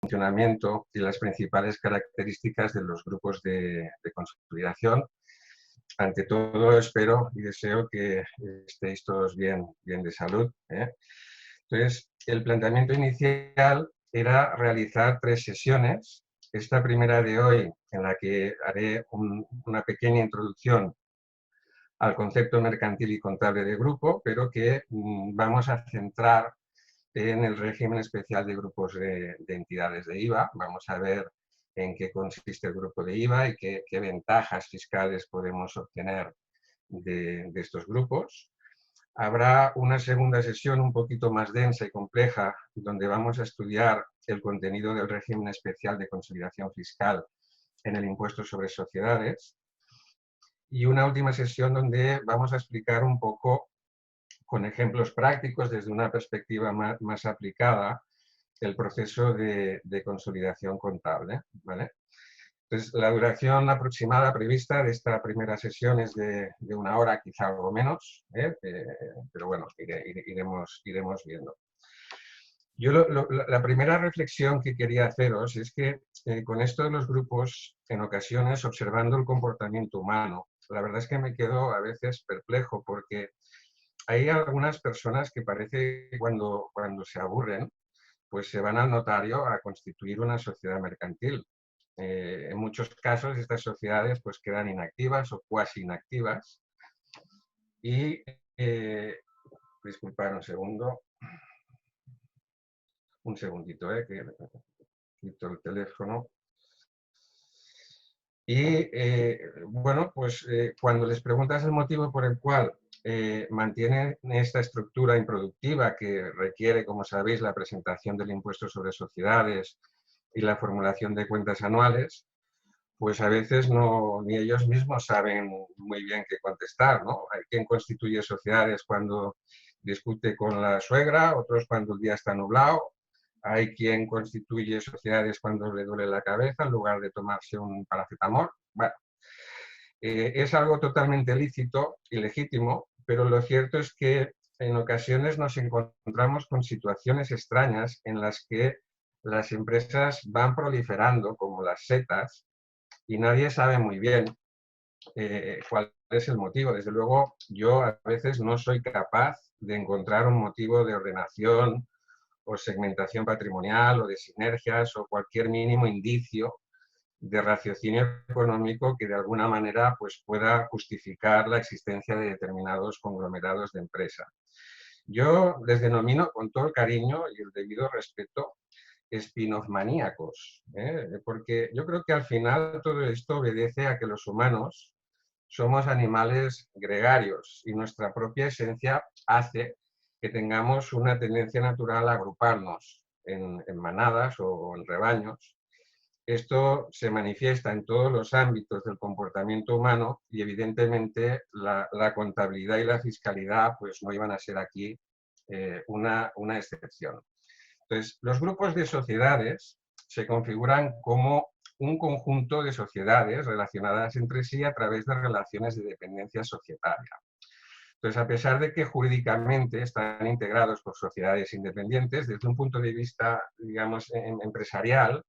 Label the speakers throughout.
Speaker 1: funcionamiento y las principales características de los grupos de consolidación. Ante todo, espero y deseo que estéis todos bien de salud. Entonces, el planteamiento inicial era realizar 3 sesiones. Esta primera de hoy, en la que haré una pequeña introducción al concepto mercantil y contable de grupo, pero que vamos a centrar en el régimen especial de grupos de entidades de IVA. Vamos a ver en qué consiste el grupo de IVA y qué ventajas fiscales podemos obtener de estos grupos. Habrá una segunda sesión un poquito más densa y compleja, donde vamos a estudiar el contenido del régimen especial de consolidación fiscal en el impuesto sobre sociedades. Y una última sesión donde vamos a explicar un poco, con ejemplos prácticos, desde una perspectiva más aplicada, el proceso de consolidación contable, ¿vale? Entonces, la duración aproximada prevista de esta primera sesión es de 1 hora, quizá algo menos, pero bueno, iremos viendo. Yo la primera reflexión que quería haceros es que con esto de los grupos, en ocasiones, observando el comportamiento humano, la verdad es que me quedo a veces perplejo porque hay algunas personas que parece que cuando se aburren, pues se van al notario a constituir una sociedad mercantil. En muchos casos estas sociedades pues quedan inactivas o cuasi inactivas y, disculpad un segundito, que quito el teléfono. Y bueno, pues cuando les preguntas el motivo por el cual mantienen esta estructura improductiva que requiere, como sabéis, la presentación del impuesto sobre sociedades y la formulación de cuentas anuales, pues a veces ni ellos mismos saben muy bien qué contestar, ¿no? Hay quien constituye sociedades cuando discute con la suegra, otros cuando el día está nublado, hay quien constituye sociedades cuando le duele la cabeza en lugar de tomarse un paracetamol. Bueno, es algo totalmente lícito y legítimo, pero lo cierto es que en ocasiones nos encontramos con situaciones extrañas en las que las empresas van proliferando como las setas y nadie sabe muy bien cuál es el motivo. Desde luego, yo a veces no soy capaz de encontrar un motivo de ordenación o segmentación patrimonial o de sinergias o cualquier mínimo indicio de raciocinio económico que de alguna manera pues, pueda justificar la existencia de determinados conglomerados de empresa. Yo les denomino con todo el cariño y el debido respeto spin-off maníacos, porque yo creo que al final todo esto obedece a que los humanos somos animales gregarios y nuestra propia esencia hace que tengamos una tendencia natural a agruparnos en manadas o en rebaños. Esto se manifiesta en todos los ámbitos del comportamiento humano y evidentemente la contabilidad y la fiscalidad pues no iban a ser aquí una excepción. Entonces, los grupos de sociedades se configuran como un conjunto de sociedades relacionadas entre sí a través de relaciones de dependencia societaria. Entonces, a pesar de que jurídicamente están integrados por sociedades independientes, desde un punto de vista, digamos, empresarial,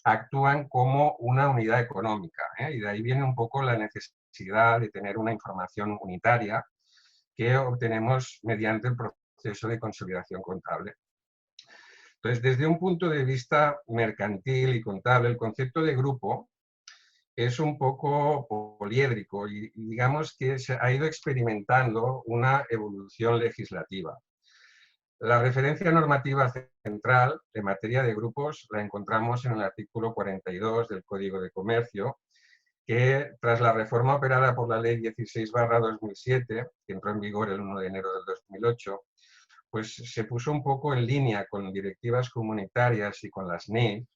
Speaker 1: actúan como una unidad económica, y de ahí viene un poco la necesidad de tener una información unitaria que obtenemos mediante el proceso de consolidación contable. Entonces, desde un punto de vista mercantil y contable, el concepto de grupo es un poco poliédrico y digamos que se ha ido experimentando una evolución legislativa. La referencia normativa central en materia de grupos la encontramos en el artículo 42 del Código de Comercio, que tras la reforma operada por la Ley 16/2007, que entró en vigor el 1 de enero del 2008, pues se puso un poco en línea con directivas comunitarias y con las NIF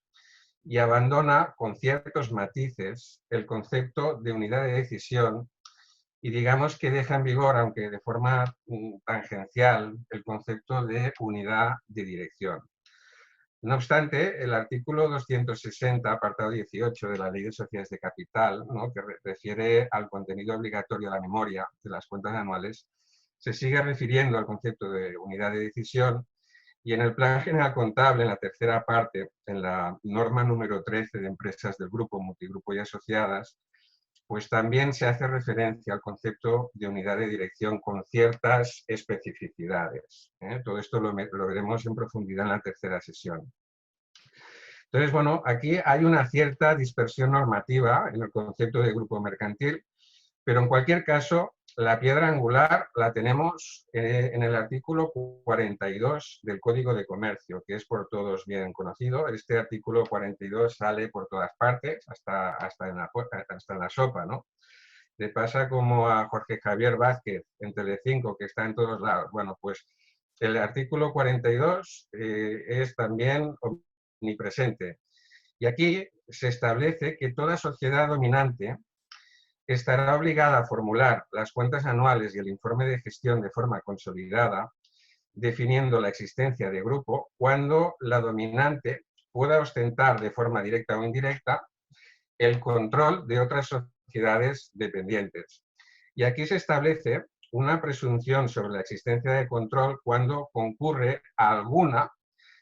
Speaker 1: y abandona con ciertos matices el concepto de unidad de decisión y digamos que deja en vigor, aunque de forma tangencial, el concepto de unidad de dirección. No obstante, el artículo 260, apartado 18 de la Ley de Sociedades de Capital, ¿no?, que refiere al contenido obligatorio de la memoria de las cuentas anuales, se sigue refiriendo al concepto de unidad de decisión Y en el Plan General Contable, en la tercera parte, en la norma número 13 de empresas del grupo, multigrupo y asociadas, pues también se hace referencia al concepto de unidad de dirección con ciertas especificidades. Todo esto lo veremos en profundidad en la tercera sesión. Entonces, bueno, aquí hay una cierta dispersión normativa en el concepto de grupo mercantil, pero en cualquier caso, la piedra angular la tenemos en el artículo 42 del Código de Comercio, que es por todos bien conocido. Este artículo 42 sale por todas partes, hasta en la sopa, ¿no? Le pasa como a Jorge Javier Vázquez en Telecinco, que está en todos lados. Bueno, pues el artículo 42 es también omnipresente. Y aquí se establece que toda sociedad dominante estará obligada a formular las cuentas anuales y el informe de gestión de forma consolidada, definiendo la existencia de grupo, cuando la dominante pueda ostentar de forma directa o indirecta el control de otras sociedades dependientes. Y aquí se establece una presunción sobre la existencia de control cuando concurre a alguna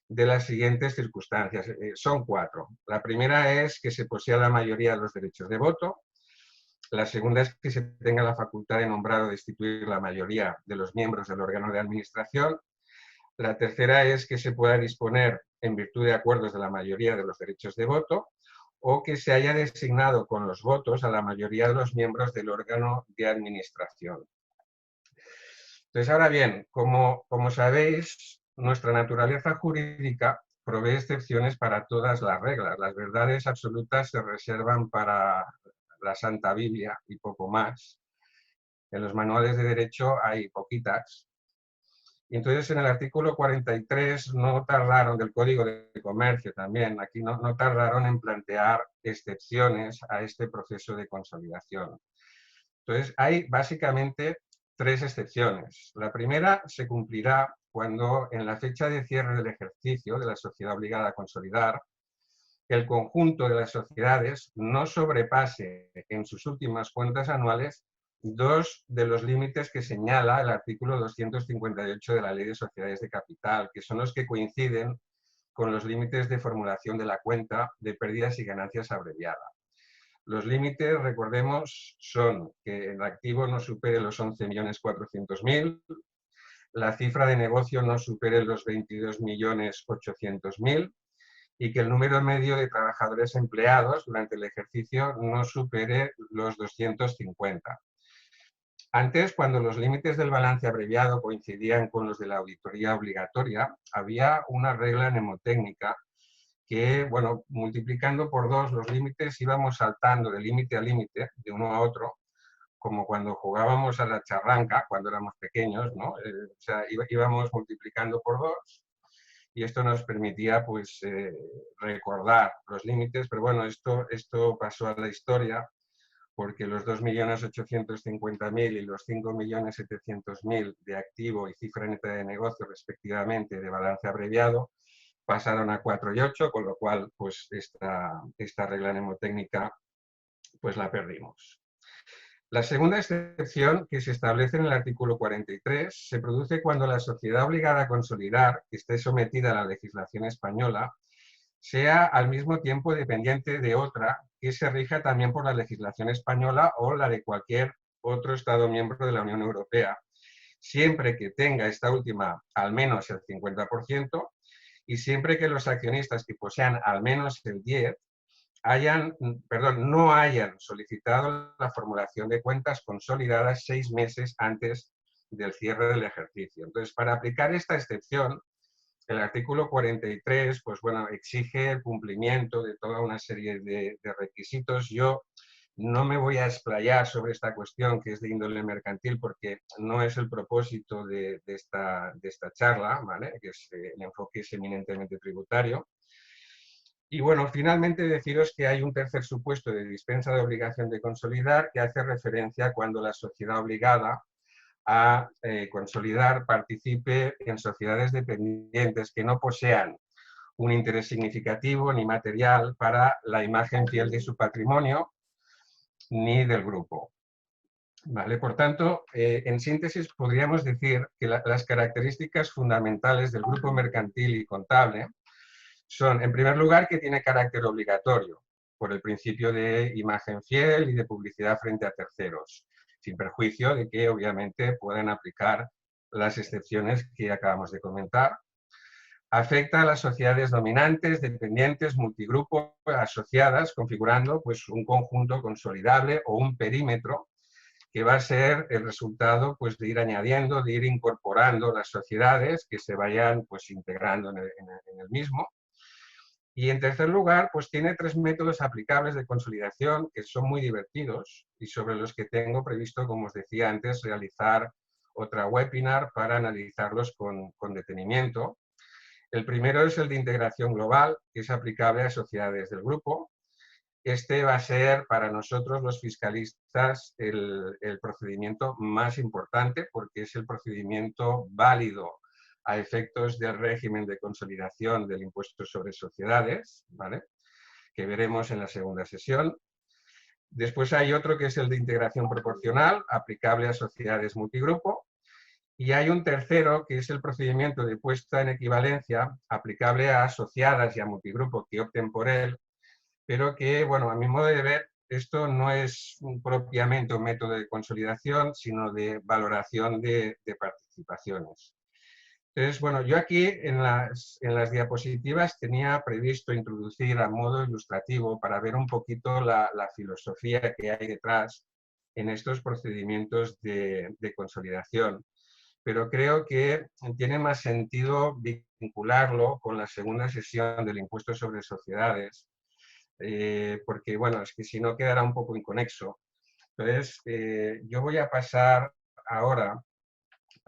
Speaker 1: de las siguientes circunstancias. Son 4. La primera es que se posea la mayoría de los derechos de voto. La segunda es que se tenga la facultad de nombrar o destituir la mayoría de los miembros del órgano de administración. La tercera es que se pueda disponer en virtud de acuerdos de la mayoría de los derechos de voto o que se haya designado con los votos a la mayoría de los miembros del órgano de administración. Entonces, ahora bien, como sabéis, nuestra naturaleza jurídica provee excepciones para todas las reglas. Las verdades absolutas se reservan para la Santa Biblia y poco más. En los manuales de derecho hay poquitas. Y entonces en el artículo 43 no tardaron, del Código de Comercio también, aquí no tardaron en plantear excepciones a este proceso de consolidación. Entonces hay básicamente 3 excepciones. La primera se cumplirá cuando en la fecha de cierre del ejercicio de la sociedad obligada a consolidar, el conjunto de las sociedades no sobrepase en sus últimas cuentas anuales 2 de los límites que señala el artículo 258 de la Ley de Sociedades de Capital, que son los que coinciden con los límites de formulación de la cuenta de pérdidas y ganancias abreviada. Los límites, recordemos, son que el activo no supere los 11.400.000, la cifra de negocio no supere los 22.800.000 y que el número medio de trabajadores empleados durante el ejercicio no supere los 250. Antes, cuando los límites del balance abreviado coincidían con los de la auditoría obligatoria, había una regla mnemotécnica que, bueno, multiplicando por 2 los límites íbamos saltando de límite a límite, de uno a otro, como cuando jugábamos a la charranca, cuando éramos pequeños, ¿no? O sea, íbamos multiplicando por 2 y esto nos permitía, pues, recordar los límites, pero bueno, esto pasó a la historia porque los 2.850.000 y los 5.700.000 de activo y cifra neta de negocio, respectivamente, de balance abreviado, pasaron a 4 y 8, con lo cual, pues, esta regla mnemotécnica, pues, la perdimos. La segunda excepción, que se establece en el artículo 43, se produce cuando la sociedad obligada a consolidar, que esté sometida a la legislación española, sea al mismo tiempo dependiente de otra que se rija también por la legislación española o la de cualquier otro Estado miembro de la Unión Europea, siempre que tenga esta última al menos el 50% y siempre que los accionistas que posean al menos el 10% no hayan solicitado la formulación de cuentas consolidadas 6 meses antes del cierre del ejercicio. Entonces, para aplicar esta excepción, el artículo 43, pues bueno, exige el cumplimiento de toda una serie de requisitos. Yo no me voy a explayar sobre esta cuestión que es de índole mercantil porque no es el propósito de esta charla, ¿vale? Que el enfoque es eminentemente tributario. Y bueno, finalmente deciros que hay un tercer supuesto de dispensa de obligación de consolidar que hace referencia cuando la sociedad obligada a consolidar participe en sociedades dependientes que no posean un interés significativo ni material para la imagen fiel de su patrimonio ni del grupo. Vale, por tanto, en síntesis podríamos decir que las características fundamentales del grupo mercantil y contable son, en primer lugar, que tiene carácter obligatorio, por el principio de imagen fiel y de publicidad frente a terceros, sin perjuicio de que, obviamente, puedan aplicar las excepciones que acabamos de comentar. Afecta a las sociedades dominantes, dependientes, multigrupo, asociadas, configurando pues, un conjunto consolidable o un perímetro que va a ser el resultado pues, de ir añadiendo, de ir incorporando las sociedades que se vayan pues, integrando en el mismo. Y en tercer lugar, pues tiene 3 métodos aplicables de consolidación que son muy divertidos y sobre los que tengo previsto, como os decía antes, realizar otra webinar para analizarlos con detenimiento. El primero es el de integración global, que es aplicable a sociedades del grupo. Este va a ser para nosotros los fiscalistas el procedimiento más importante porque es el procedimiento válido a efectos del régimen de consolidación del impuesto sobre sociedades, ¿vale? Que veremos en la segunda sesión. Después hay otro que es el de integración proporcional, aplicable a sociedades multigrupo. Y hay un tercero, que es el procedimiento de puesta en equivalencia, aplicable a asociadas y a multigrupo que opten por él, pero que, bueno, a mi modo de ver, esto no es propiamente un método de consolidación, sino de valoración de participaciones. Entonces, bueno, yo aquí en las diapositivas tenía previsto introducir a modo ilustrativo para ver un poquito la filosofía que hay detrás en estos procedimientos de consolidación. Pero creo que tiene más sentido vincularlo con la segunda sesión del impuesto sobre sociedades, porque, bueno, es que si no quedará un poco inconexo. Entonces, yo voy a pasar ahora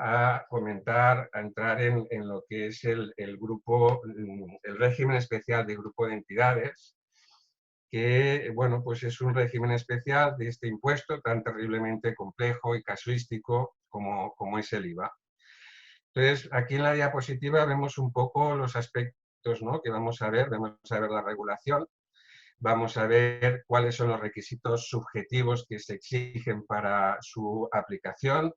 Speaker 1: a comentar, a entrar en lo que es el grupo, el régimen especial de grupo de entidades, que, bueno, pues es un régimen especial de este impuesto tan terriblemente complejo y casuístico como es el IVA. Entonces, aquí en la diapositiva vemos un poco los aspectos, ¿no?, que vamos a ver la regulación, vamos a ver cuáles son los requisitos subjetivos que se exigen para su aplicación,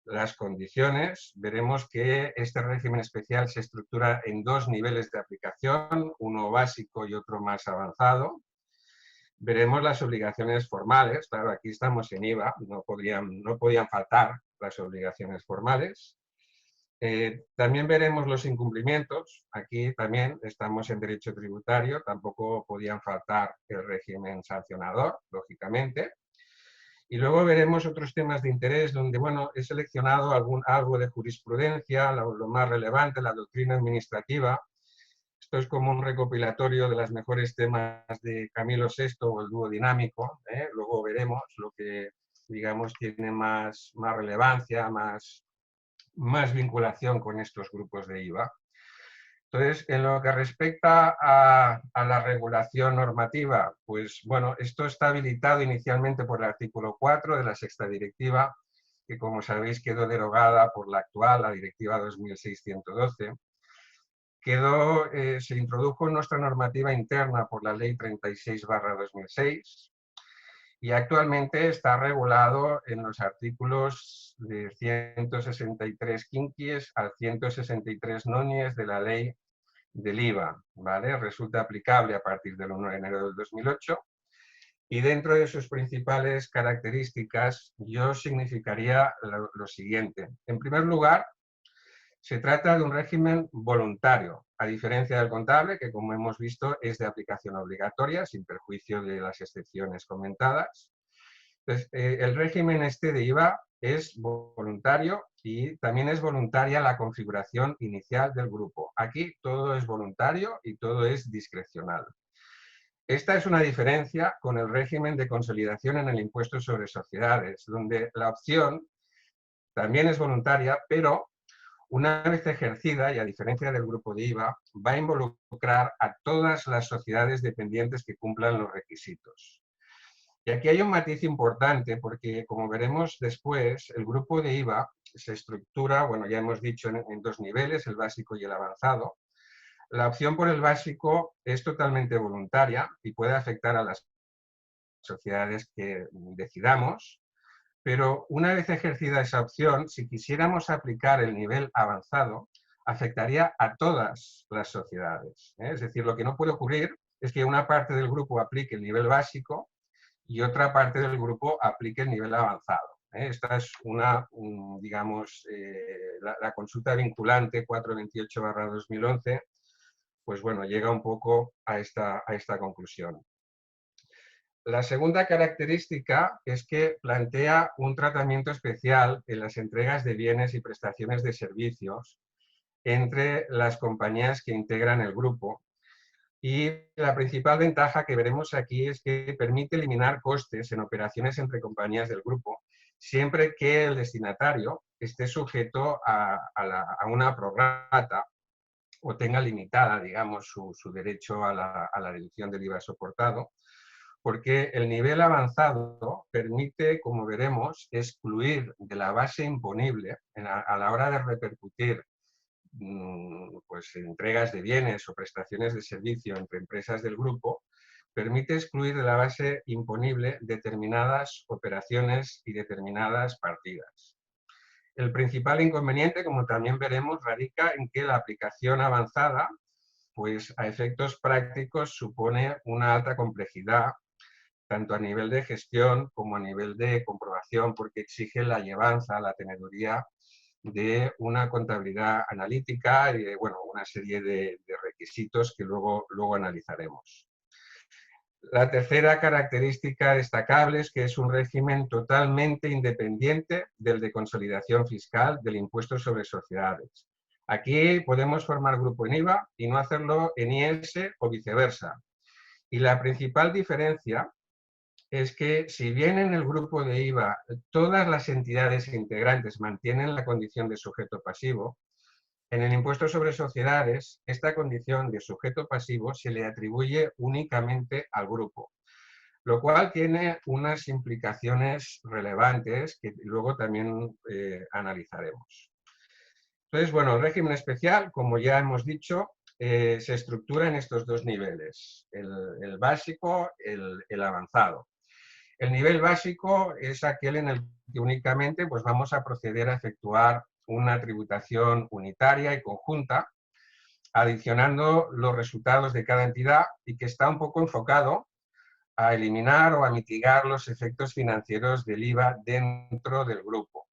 Speaker 1: las condiciones. Veremos que este régimen especial se estructura en 2 niveles de aplicación, uno básico y otro más avanzado. Veremos las obligaciones formales, claro, aquí estamos en IVA, no podían faltar las obligaciones formales. También veremos los incumplimientos, aquí también estamos en derecho tributario, tampoco podían faltar el régimen sancionador, lógicamente. Y luego veremos otros temas de interés donde, bueno, he seleccionado algo de jurisprudencia, lo más relevante, la doctrina administrativa. Esto es como un recopilatorio de los mejores temas de Camilo VI o el dúo dinámico. Luego veremos lo que, digamos, tiene más relevancia, más vinculación con estos grupos de IVA. Entonces, en lo que respecta a la regulación normativa, pues bueno, esto está habilitado inicialmente por el artículo 4 de la sexta directiva, que como sabéis quedó derogada por la actual, la directiva 2612. Se introdujo en nuestra normativa interna por la ley 36/2006 y actualmente está regulado en los artículos de 163 quinquies al 163 nonies de la ley del IVA, ¿vale? Resulta aplicable a partir del 1 de enero del 2008 y dentro de sus principales características yo significaría lo siguiente. En primer lugar, se trata de un régimen voluntario, a diferencia del contable, que como hemos visto es de aplicación obligatoria, sin perjuicio de las excepciones comentadas. Entonces, el régimen este de IVA es voluntario y también es voluntaria la configuración inicial del grupo. Aquí todo es voluntario y todo es discrecional. Esta es una diferencia con el régimen de consolidación en el impuesto sobre sociedades, donde la opción también es voluntaria, pero una vez ejercida, y a diferencia del grupo de IVA, va a involucrar a todas las sociedades dependientes que cumplan los requisitos. Y aquí hay un matiz importante porque, como veremos después, el grupo de IVA se estructura, bueno, ya hemos dicho, en 2 niveles, el básico y el avanzado. La opción por el básico es totalmente voluntaria y puede afectar a las sociedades que decidamos, Pero una vez ejercida esa opción, si quisiéramos aplicar el nivel avanzado, afectaría a todas las sociedades. Es decir, lo que no puede ocurrir es que una parte del grupo aplique el nivel básico y otra parte del grupo aplique el nivel avanzado. Esta es digamos, la consulta vinculante 428/2011, pues bueno, llega un poco a esta conclusión. La segunda característica es que plantea un tratamiento especial en las entregas de bienes y prestaciones de servicios entre las compañías que integran el grupo. Y la principal ventaja que veremos aquí es que permite eliminar costes en operaciones entre compañías del grupo, siempre que el destinatario esté sujeto a una prorrata o tenga limitada, digamos, su derecho a la deducción del IVA soportado, porque el nivel avanzado permite, como veremos, excluir de la base imponible a la hora de repercutir pues, entregas de bienes o prestaciones de servicio entre empresas del grupo, permite excluir de la base imponible determinadas operaciones y determinadas partidas. El principal inconveniente, como también veremos, radica en que la aplicación avanzada, pues a efectos prácticos, supone una alta complejidad, tanto a nivel de gestión como a nivel de comprobación, porque exige la llevanza, la teneduría de una contabilidad analítica y bueno, una serie de requisitos que luego analizaremos. La tercera característica destacable es que es un régimen totalmente independiente del de consolidación fiscal del impuesto sobre sociedades. Aquí podemos formar grupo en IVA y no hacerlo en IS o viceversa. Y la principal diferencia es que si bien en el grupo de IVA todas las entidades integrantes mantienen la condición de sujeto pasivo, en el impuesto sobre sociedades esta condición de sujeto pasivo se le atribuye únicamente al grupo, lo cual tiene unas implicaciones relevantes que luego también analizaremos. Entonces, bueno, el régimen especial, como ya hemos dicho, se estructura en estos dos niveles, el básico, el avanzado. El nivel básico es aquel en el que únicamente pues, vamos a proceder a efectuar una tributación unitaria y conjunta, adicionando los resultados de cada entidad y que está un poco enfocado a eliminar o a mitigar los efectos financieros del IVA dentro del grupo.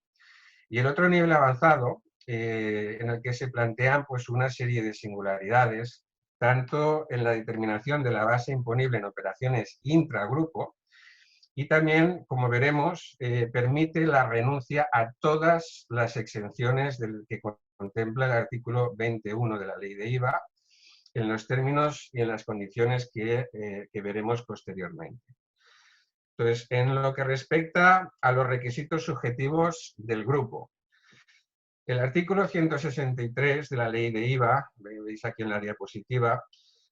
Speaker 1: Y el otro nivel avanzado, en el que se plantean pues, una serie de singularidades, tanto en la determinación de la base imponible en operaciones intragrupo, y también, como veremos, permite la renuncia a todas las exenciones que contempla el artículo 21 de la Ley de IVA, en los términos y en las condiciones que veremos posteriormente. Entonces, en lo que respecta a los requisitos subjetivos del grupo, el artículo 163 de la Ley de IVA, veis aquí en la diapositiva,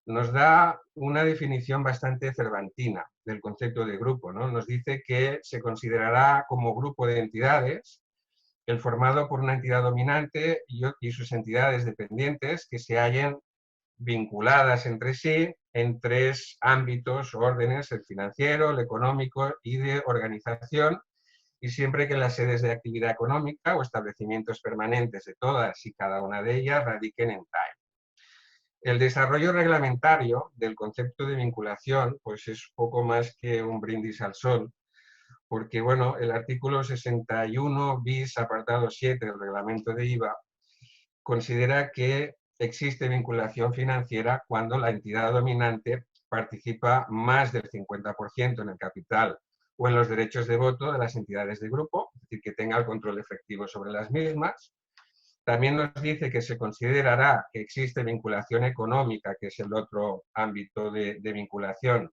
Speaker 1: nos da una definición bastante cervantina del concepto de grupo, ¿no? Nos dice que se considerará como grupo de entidades el formado por una entidad dominante y sus entidades dependientes que se hallen vinculadas entre sí en tres ámbitos o órdenes: el financiero, el económico y de organización, y siempre que las sedes de actividad económica o establecimientos permanentes de todas y cada una de ellas radiquen en tal. El desarrollo reglamentario del concepto de vinculación pues es poco más que un brindis al sol, porque bueno, el artículo 61 bis apartado 7 del reglamento de IVA considera que existe vinculación financiera cuando la entidad dominante participa más del 50% en el capital o en los derechos de voto de las entidades de grupo, es decir, que tenga el control efectivo sobre las mismas. También nos dice que se considerará que existe vinculación económica, que es el otro ámbito de vinculación,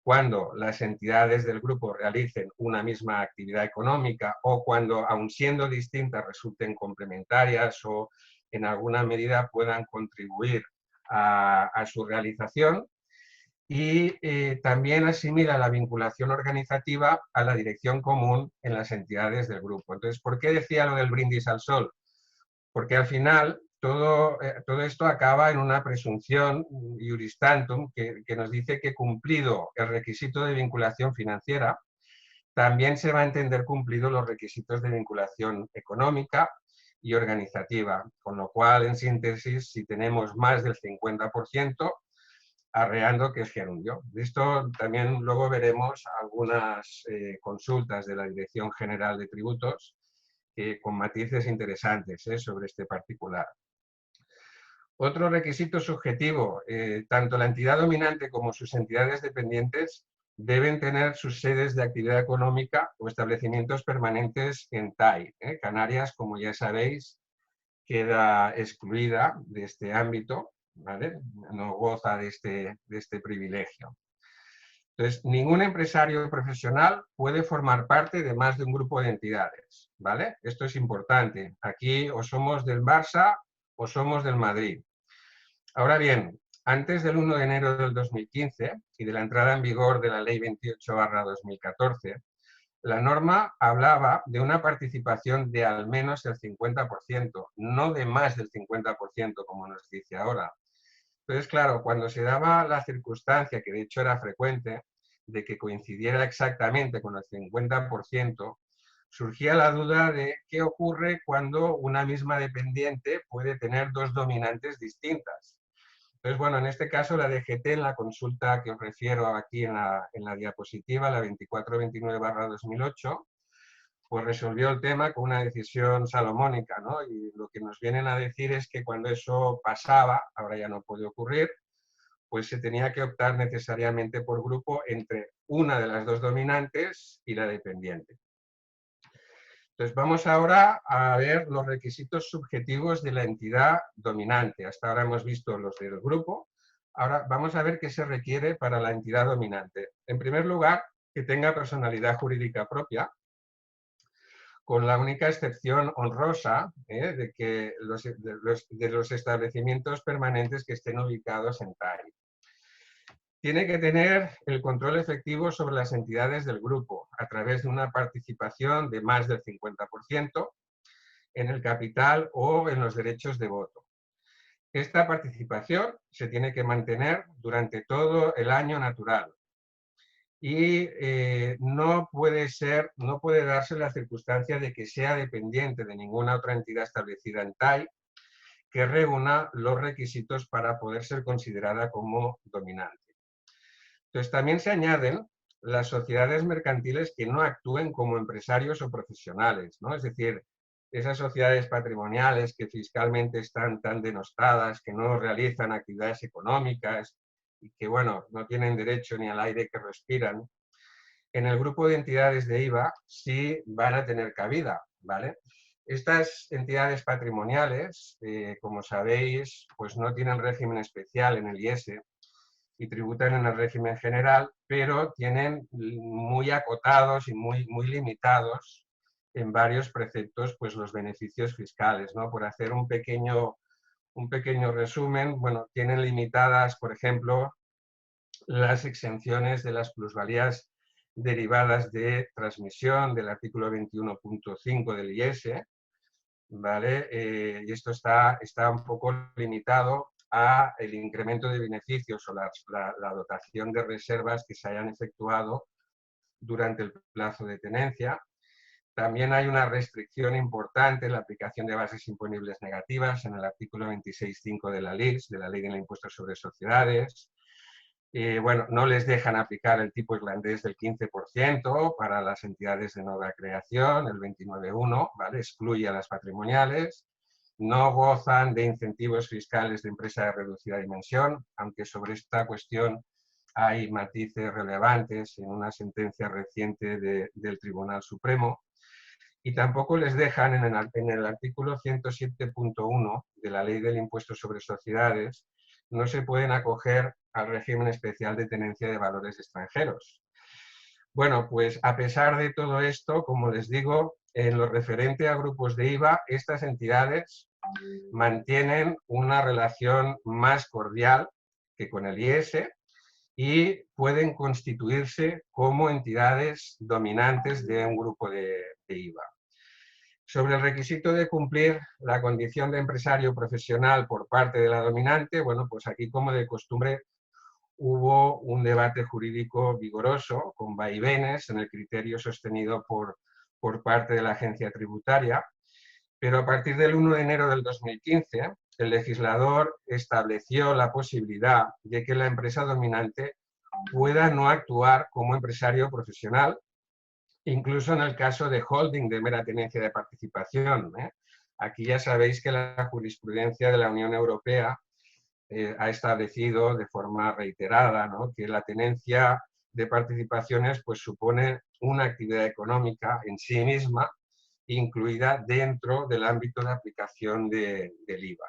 Speaker 1: cuando las entidades del grupo realicen una misma actividad económica o cuando, aun siendo distintas, resulten complementarias o en alguna medida puedan contribuir a su realización. Y también asimila la vinculación organizativa a la dirección común en las entidades del grupo. Entonces, ¿por qué decía lo del brindis al sol? Porque al final todo esto acaba en una presunción iuris tantum que nos dice que, cumplido el requisito de vinculación financiera, también se va a entender cumplidos los requisitos de vinculación económica y organizativa, con lo cual, en síntesis, si tenemos más del 50%, arreando que es gerundio. De esto también luego veremos algunas consultas de la Dirección General de Tributos con matices interesantes sobre este particular. Otro requisito subjetivo, tanto la entidad dominante como sus entidades dependientes deben tener sus sedes de actividad económica o establecimientos permanentes en TAI. Canarias, como ya sabéis, queda excluida de este ámbito, ¿vale? No goza de este privilegio. Entonces, ningún empresario profesional puede formar parte de más de un grupo de entidades, ¿vale? Esto es importante. Aquí o somos del Barça o somos del Madrid. Ahora bien, antes del 1 de enero del 2015 y de la entrada en vigor de la Ley 28/2014, la norma hablaba de una participación de al menos el 50%, no de más del 50%, como nos dice ahora. Entonces, claro, cuando se daba la circunstancia, que de hecho era frecuente, de que coincidiera exactamente con el 50%, surgía la duda de qué ocurre cuando una misma dependiente puede tener dos dominantes distintas. Entonces, bueno, en este caso la DGT, en la consulta que os refiero aquí en la diapositiva, la 2429/2008, pues resolvió el tema con una decisión salomónica, ¿no? Y lo que nos vienen a decir es que cuando eso pasaba, ahora ya no puede ocurrir, pues se tenía que optar necesariamente por grupo entre una de las dos dominantes y la dependiente. Entonces vamos ahora a ver los requisitos subjetivos de la entidad dominante. Hasta ahora hemos visto los del grupo. Ahora vamos a ver qué se requiere para la entidad dominante. En primer lugar, que tenga personalidad jurídica propia, con la única excepción honrosa de que los establecimientos permanentes que estén ubicados en TAI. Tiene que tener el control efectivo sobre las entidades del grupo a través de una participación de más del 50% en el capital o en los derechos de voto. Esta participación se tiene que mantener durante todo el año natural y no puede darse la circunstancia de que sea dependiente de ninguna otra entidad establecida en TAI que reúna los requisitos para poder ser considerada como dominante. Entonces, también se añaden las sociedades mercantiles que no actúen como empresarios o profesionales, ¿no? Es decir, esas sociedades patrimoniales que fiscalmente están tan denostadas, que no realizan actividades económicas y que, bueno, no tienen derecho ni al aire que respiran, en el grupo de entidades de IVA sí van a tener cabida, ¿vale? Estas entidades patrimoniales, como sabéis, pues no tienen régimen especial en el IES y tributan en el régimen general, pero tienen muy acotados y muy limitados en varios preceptos pues los beneficios fiscales, ¿no? Por hacer un pequeño resumen, bueno, tienen limitadas, por ejemplo, las exenciones de las plusvalías derivadas de transmisión del artículo 21.5 del IES, ¿vale? Y esto está un poco limitado a el incremento de beneficios o la dotación de reservas que se hayan efectuado durante el plazo de tenencia. También hay una restricción importante en la aplicación de bases imponibles negativas en el artículo 26.5 de la LIS, de la Ley del Impuesto sobre Sociedades. Bueno, no les dejan aplicar el tipo irlandés del 15% para las entidades de nueva creación, el 29.1, ¿vale? Excluye a las patrimoniales. No gozan de incentivos fiscales de empresa de reducida dimensión, aunque sobre esta cuestión hay matices relevantes en una sentencia reciente del Tribunal Supremo. Y tampoco les dejan en el artículo 107.1 de la Ley del Impuesto sobre Sociedades, no se pueden acoger al régimen especial de tenencia de valores extranjeros. Bueno, pues a pesar de todo esto, como les digo, en lo referente a grupos de IVA, estas entidades mantienen una relación más cordial que con el IES y pueden constituirse como entidades dominantes de un grupo de IVA. Sobre el requisito de cumplir la condición de empresario profesional por parte de la dominante, bueno, pues aquí como de costumbre hubo un debate jurídico vigoroso, con vaivenes en el criterio sostenido por parte de la agencia tributaria, pero a partir del 1 de enero del 2015, el legislador estableció la posibilidad de que la empresa dominante pueda no actuar como empresario profesional, incluso en el caso de holding de mera tenencia de participación. Aquí ya sabéis que la jurisprudencia de la Unión Europea ha establecido de forma reiterada, ¿no?, que la tenencia de participaciones pues, supone una actividad económica en sí misma, incluida dentro del ámbito de aplicación del IVA.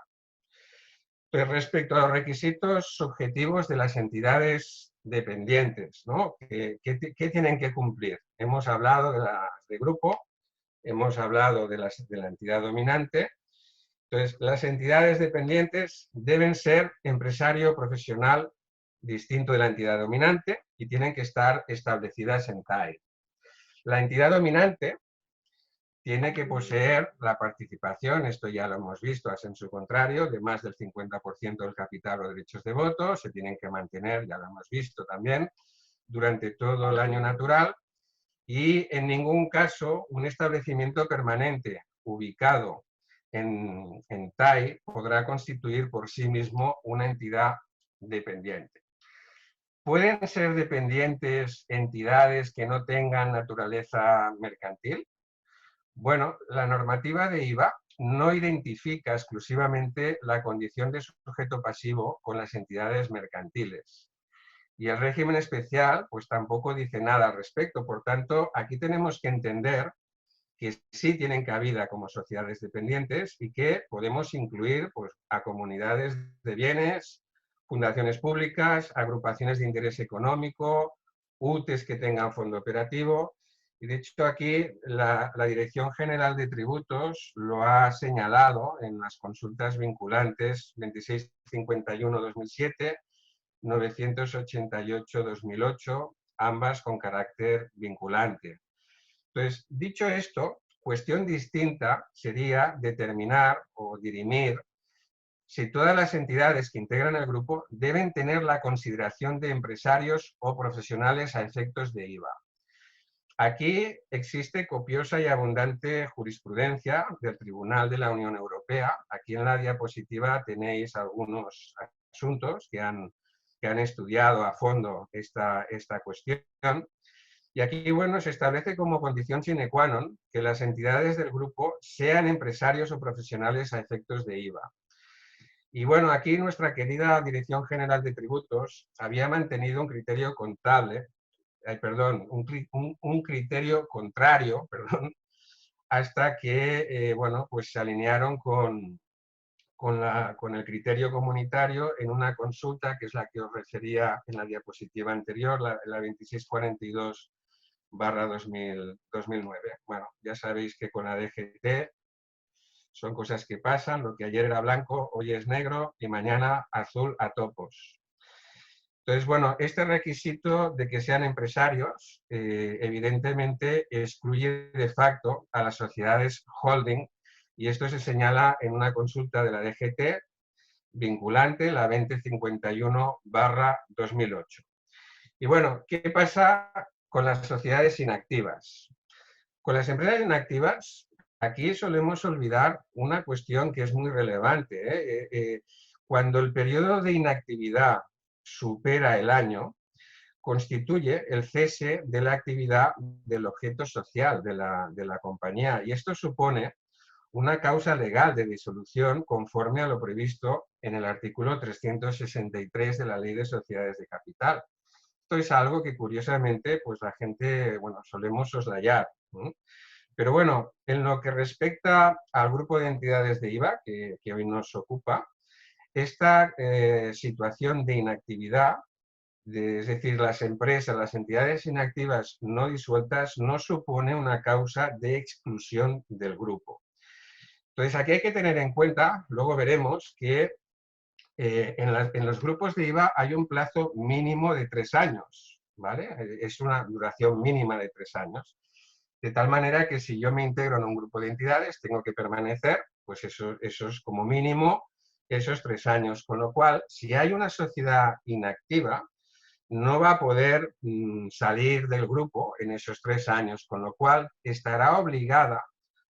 Speaker 1: Pues respecto a los requisitos subjetivos de las entidades dependientes, ¿no?, ¿qué tienen que cumplir? Hemos hablado de grupo, hemos hablado de la entidad dominante. Entonces, las entidades dependientes deben ser empresario profesional distinto de la entidad dominante y tienen que estar establecidas en TAE. La entidad dominante tiene que poseer la participación, esto ya lo hemos visto a sensu contrario, de más del 50% del capital o derechos de voto, se tienen que mantener, ya lo hemos visto también, durante todo el año natural, y en ningún caso un establecimiento permanente ubicado en TAI podrá constituir por sí mismo una entidad dependiente. ¿Pueden ser dependientes entidades que no tengan naturaleza mercantil? Bueno, la normativa de IVA no identifica exclusivamente la condición de sujeto pasivo con las entidades mercantiles. Y el régimen especial pues tampoco dice nada al respecto. Por tanto, aquí tenemos que entender que sí tienen cabida como sociedades dependientes y que podemos incluir pues, a comunidades de bienes, fundaciones públicas, agrupaciones de interés económico, UTEs que tengan fondo operativo. Y de hecho aquí la Dirección General de Tributos lo ha señalado en las consultas vinculantes 2651-2007, 988-2008, ambas con carácter vinculante. Entonces, dicho esto, cuestión distinta sería determinar o dirimir si todas las entidades que integran el grupo deben tener la consideración de empresarios o profesionales a efectos de IVA. Aquí existe copiosa y abundante jurisprudencia del Tribunal de la Unión Europea. Aquí en la diapositiva tenéis algunos asuntos que han estudiado a fondo esta cuestión. Y aquí, bueno, se establece como condición sine qua non que las entidades del grupo sean empresarios o profesionales a efectos de IVA. Y bueno, aquí nuestra querida Dirección General de Tributos había mantenido un criterio contable, un criterio contrario, hasta que, bueno, pues se alinearon con el criterio comunitario en una consulta, que es la que os refería en la diapositiva anterior, la 2642/2009. Bueno, ya sabéis que con la DGT son cosas que pasan, lo que ayer era blanco, hoy es negro y mañana azul a topos. Entonces, bueno, este requisito de que sean empresarios, evidentemente excluye de facto a las sociedades holding, y esto se señala en una consulta de la DGT vinculante, la 2051/2008. Y bueno, ¿qué pasa con las sociedades inactivas? Con las empresas inactivas, aquí solemos olvidar una cuestión que es muy relevante. Cuando el periodo de inactividad supera el año, constituye el cese de la actividad del objeto social de la compañía. Y esto supone una causa legal de disolución conforme a lo previsto en el artículo 363 de la Ley de Sociedades de Capital. Esto es algo que curiosamente pues la gente, bueno, solemos soslayar, ¿no? Pero bueno, en lo que respecta al grupo de entidades de IVA, que hoy nos ocupa, esta situación de inactividad, es decir, las empresas, las entidades inactivas no disueltas, no supone una causa de exclusión del grupo. Entonces, aquí hay que tener en cuenta, luego veremos, que en los grupos de IVA hay un plazo mínimo de 3 años, ¿vale? Es una duración mínima de 3 años. De tal manera que si yo me integro en un grupo de entidades, tengo que permanecer, pues eso es como mínimo, esos 3 años. Con lo cual, si hay una sociedad inactiva, no va a poder salir del grupo en esos 3 años, con lo cual estará obligada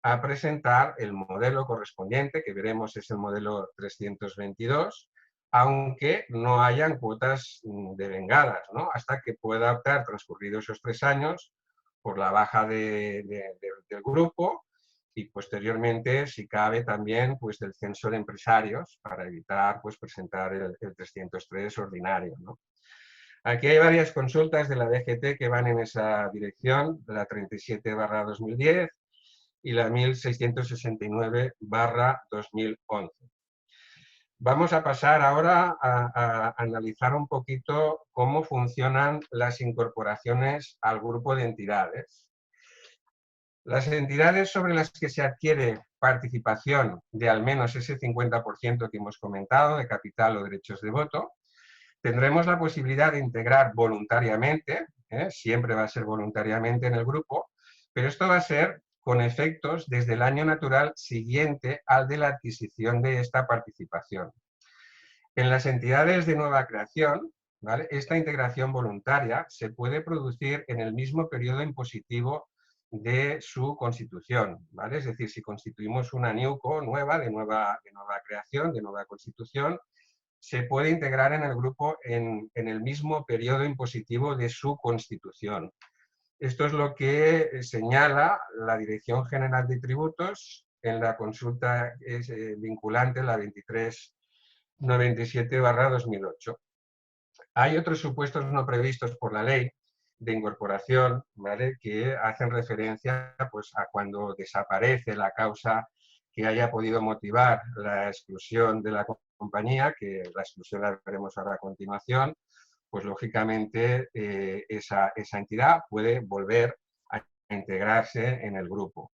Speaker 1: a presentar el modelo correspondiente, que veremos es el modelo 322, aunque no hayan cuotas devengadas, ¿no? Hasta que pueda optar, transcurridos esos 3 años, por la baja del grupo y posteriormente, si cabe, también pues, del censo de empresarios para evitar pues, presentar el 303 ordinario, ¿no? Aquí hay varias consultas de la DGT que van en esa dirección, la 37/2010 y la 1669/2011. Vamos a pasar ahora a analizar un poquito cómo funcionan las incorporaciones al grupo de entidades. Las entidades sobre las que se adquiere participación de al menos ese 50% que hemos comentado, de capital o derechos de voto, tendremos la posibilidad de integrar voluntariamente, siempre va a ser voluntariamente en el grupo, pero esto va a ser con efectos desde el año natural siguiente al de la adquisición de esta participación. En las entidades de nueva creación, ¿vale?, esta integración voluntaria se puede producir en el mismo periodo impositivo de su constitución, ¿vale? Es decir, si constituimos una NIUCO nueva, de nueva creación, de nueva constitución, se puede integrar en el grupo en el mismo periodo impositivo de su constitución. Esto es lo que señala la Dirección General de Tributos en la consulta vinculante, la 2397/2008. Hay otros supuestos no previstos por la ley de incorporación, ¿vale?, que hacen referencia pues, a cuando desaparece la causa que haya podido motivar la exclusión de la compañía, que la exclusión la veremos ahora a continuación, pues lógicamente esa entidad puede volver a integrarse en el grupo.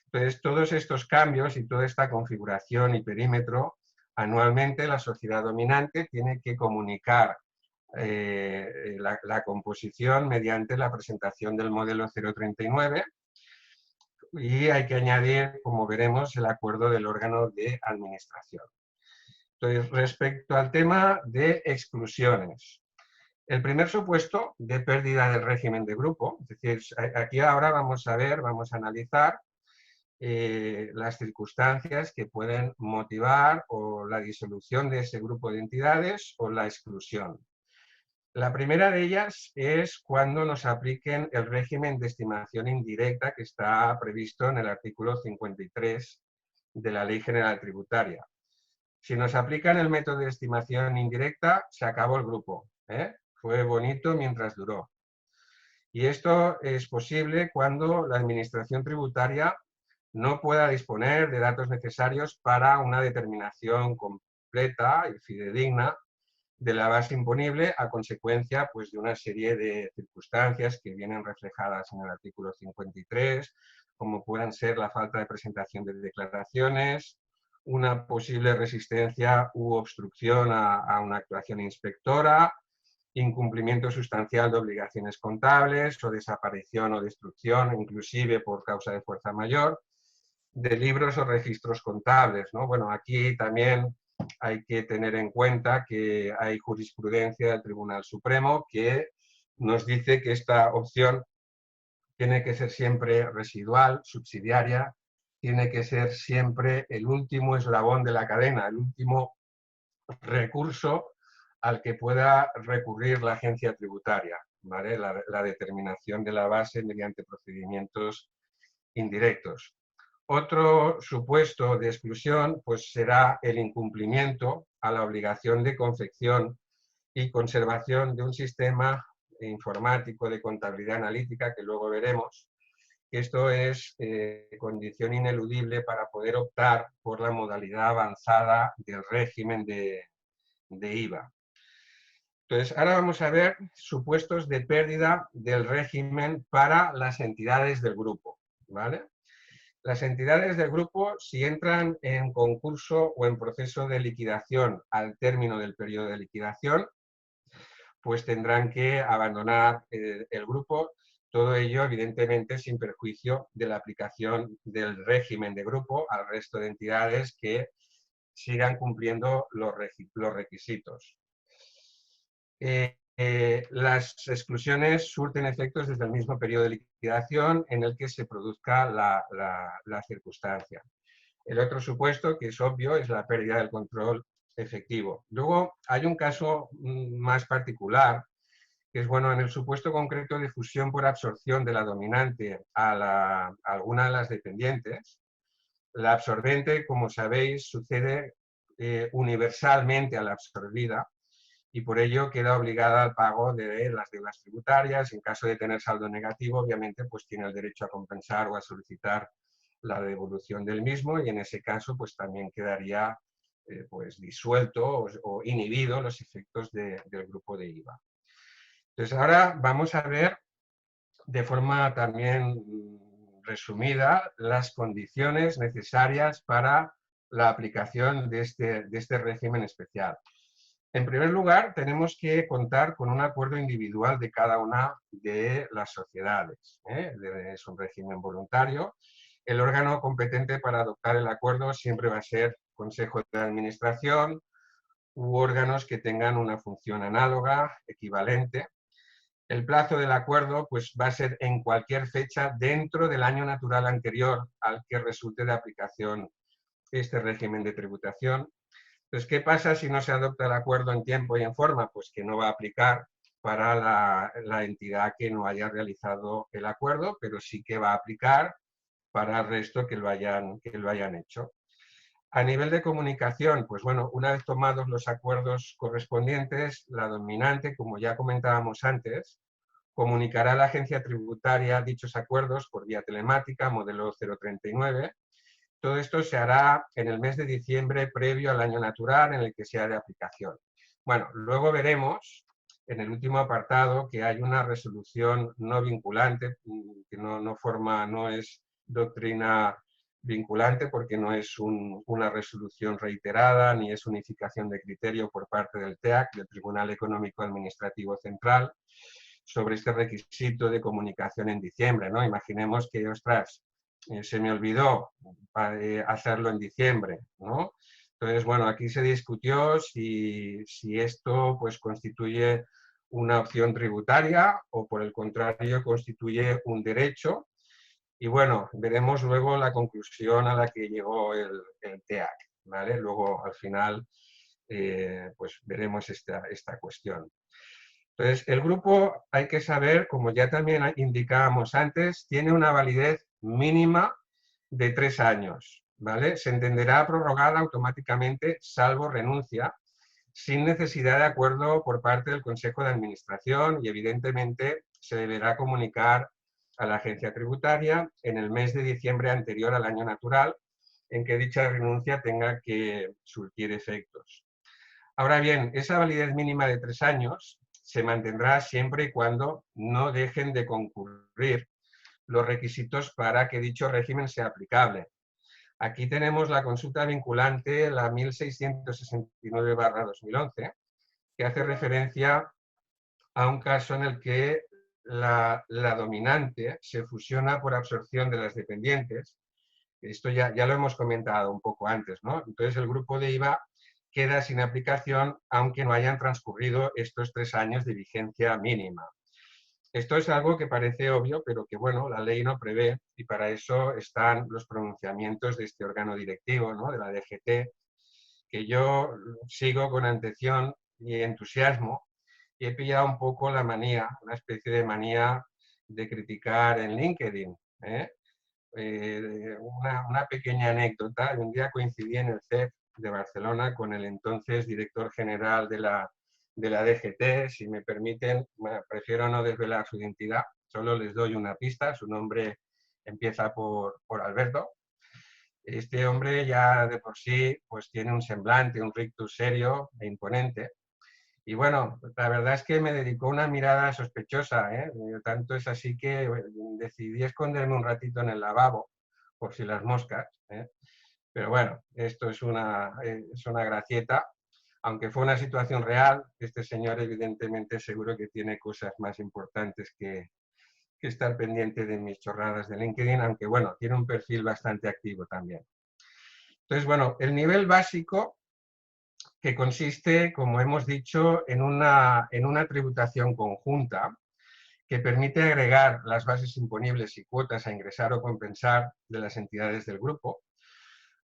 Speaker 1: Entonces, todos estos cambios y toda esta configuración y perímetro, anualmente la sociedad dominante tiene que comunicar la composición mediante la presentación del modelo 039 y hay que añadir, como veremos, el acuerdo del órgano de administración. Entonces, respecto al tema de exclusiones, el primer supuesto de pérdida del régimen de grupo, es decir, aquí ahora vamos a analizar las circunstancias que pueden motivar o la disolución de ese grupo de entidades o la exclusión. La primera de ellas es cuando nos apliquen el régimen de estimación indirecta que está previsto en el artículo 53 de la Ley General Tributaria. Si nos aplican el método de estimación indirecta, se acabó el grupo, ¿eh? Fue bonito mientras duró. Y esto es posible cuando la Administración Tributaria no pueda disponer de datos necesarios para una determinación completa y fidedigna de la base imponible a consecuencia pues, de una serie de circunstancias que vienen reflejadas en el artículo 53, como puedan ser la falta de presentación de declaraciones, una posible resistencia u obstrucción a una actuación inspectora, incumplimiento sustancial de obligaciones contables o desaparición o destrucción, inclusive por causa de fuerza mayor, de libros o registros contables, ¿no? Bueno, aquí también hay que tener en cuenta que hay jurisprudencia del Tribunal Supremo que nos dice que esta opción tiene que ser siempre residual, subsidiaria, tiene que ser siempre el último eslabón de la cadena, el último recurso al que pueda recurrir la agencia tributaria, ¿vale? La determinación de la base mediante procedimientos indirectos. Otro supuesto de exclusión pues, será el incumplimiento a la obligación de confección y conservación de un sistema informático de contabilidad analítica, que luego veremos. Esto es condición ineludible para poder optar por la modalidad avanzada del régimen de IVA. Entonces, ahora vamos a ver supuestos de pérdida del régimen para las entidades del grupo, ¿vale? Las entidades del grupo, si entran en concurso o en proceso de liquidación al término del periodo de liquidación, pues tendrán que abandonar el grupo, todo ello evidentemente sin perjuicio de la aplicación del régimen de grupo al resto de entidades que sigan cumpliendo los requisitos. las exclusiones surten efectos desde el mismo periodo de liquidación en el que se produzca la circunstancia. El otro supuesto, que es obvio, es la pérdida del control efectivo. Luego hay un caso más particular, que es, bueno, en el supuesto concreto de fusión por absorción de la dominante a alguna de las dependientes. La absorbente, como sabéis, sucede universalmente a la absorbida y por ello queda obligada al pago de las deudas tributarias. En caso de tener saldo negativo, obviamente, pues tiene el derecho a compensar o a solicitar la devolución del mismo y en ese caso pues también quedaría pues disuelto o inhibido los efectos del grupo de IVA. Entonces ahora vamos a ver de forma también resumida las condiciones necesarias para la aplicación de este régimen especial. En primer lugar, tenemos que contar con un acuerdo individual de cada una de las sociedades. Es un régimen voluntario. El órgano competente para adoptar el acuerdo siempre va a ser Consejo de Administración u órganos que tengan una función análoga, equivalente. El plazo del acuerdo pues, va a ser en cualquier fecha dentro del año natural anterior al que resulte de aplicación este régimen de tributación. Entonces, ¿qué pasa si no se adopta el acuerdo en tiempo y en forma? Pues que no va a aplicar para la entidad que no haya realizado el acuerdo, pero sí que va a aplicar para el resto que lo hayan hecho. A nivel de comunicación, pues bueno, una vez tomados los acuerdos correspondientes, la dominante, como ya comentábamos antes, comunicará a la agencia tributaria dichos acuerdos por vía telemática, modelo 039. Todo esto se hará en el mes de diciembre previo al año natural en el que sea de aplicación. Bueno, luego veremos en el último apartado que hay una resolución no vinculante, que no es doctrina vinculante porque no es una resolución reiterada ni es unificación de criterio por parte del TEAC, del Tribunal Económico Administrativo Central, sobre este requisito de comunicación en diciembre, ¿no? Imaginemos que, ostras, se me olvidó hacerlo en diciembre, ¿no? Entonces, bueno, aquí se discutió si esto pues, constituye una opción tributaria o, por el contrario, constituye un derecho. Y bueno, veremos luego la conclusión a la que llegó el TEAC, ¿vale? Luego, al final, pues veremos esta cuestión. Entonces, el grupo, hay que saber, como ya también indicábamos antes, tiene una validez mínima de 3 años, ¿vale? Se entenderá prorrogada automáticamente, salvo renuncia, sin necesidad de acuerdo por parte del Consejo de Administración y, evidentemente, se deberá comunicar a la agencia tributaria en el mes de diciembre anterior al año natural en que dicha renuncia tenga que surtir efectos. Ahora bien, esa validez mínima de 3 años se mantendrá siempre y cuando no dejen de concurrir los requisitos para que dicho régimen sea aplicable. Aquí tenemos la consulta vinculante, la 1669/2011, que hace referencia a un caso en el que la dominante se fusiona por absorción de las dependientes. Esto ya lo hemos comentado un poco antes, ¿no? Entonces el grupo de IVA queda sin aplicación aunque no hayan transcurrido estos 3 años de vigencia mínima. Esto es algo que parece obvio, pero que, bueno, la ley no prevé y para eso están los pronunciamientos de este órgano directivo, ¿no? De la DGT, que yo sigo con atención y entusiasmo y he pillado un poco la manía, una especie de manía de criticar en LinkedIn. Una pequeña anécdota. Un día coincidí en el CEF de Barcelona con el entonces director general de la DGT. Si me permiten, prefiero no desvelar su identidad, solo les doy una pista. Su nombre empieza por Alberto. Este hombre ya de por sí pues tiene un semblante, un rictus serio e imponente. Y bueno, la verdad es que me dedicó una mirada sospechosa, ¿eh? Tanto es así que decidí esconderme un ratito en el lavabo, por si las moscas, ¿eh? Pero bueno, esto es una gracieta. Aunque fue una situación real, este señor evidentemente seguro que tiene cosas más importantes que estar pendiente de mis chorradas de LinkedIn, aunque bueno, tiene un perfil bastante activo también. Entonces, bueno, el nivel básico que consiste, como hemos dicho, en una tributación conjunta que permite agregar las bases imponibles y cuotas a ingresar o compensar de las entidades del grupo.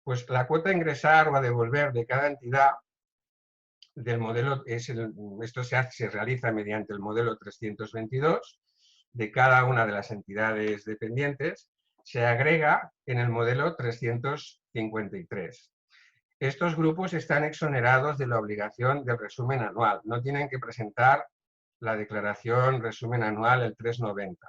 Speaker 1: Pues la cuota a ingresar o a devolver de cada entidad del modelo, esto se realiza mediante el modelo 322 de cada una de las entidades dependientes, se agrega en el modelo 353. Estos grupos están exonerados de la obligación del resumen anual, no tienen que presentar la declaración resumen anual el 390.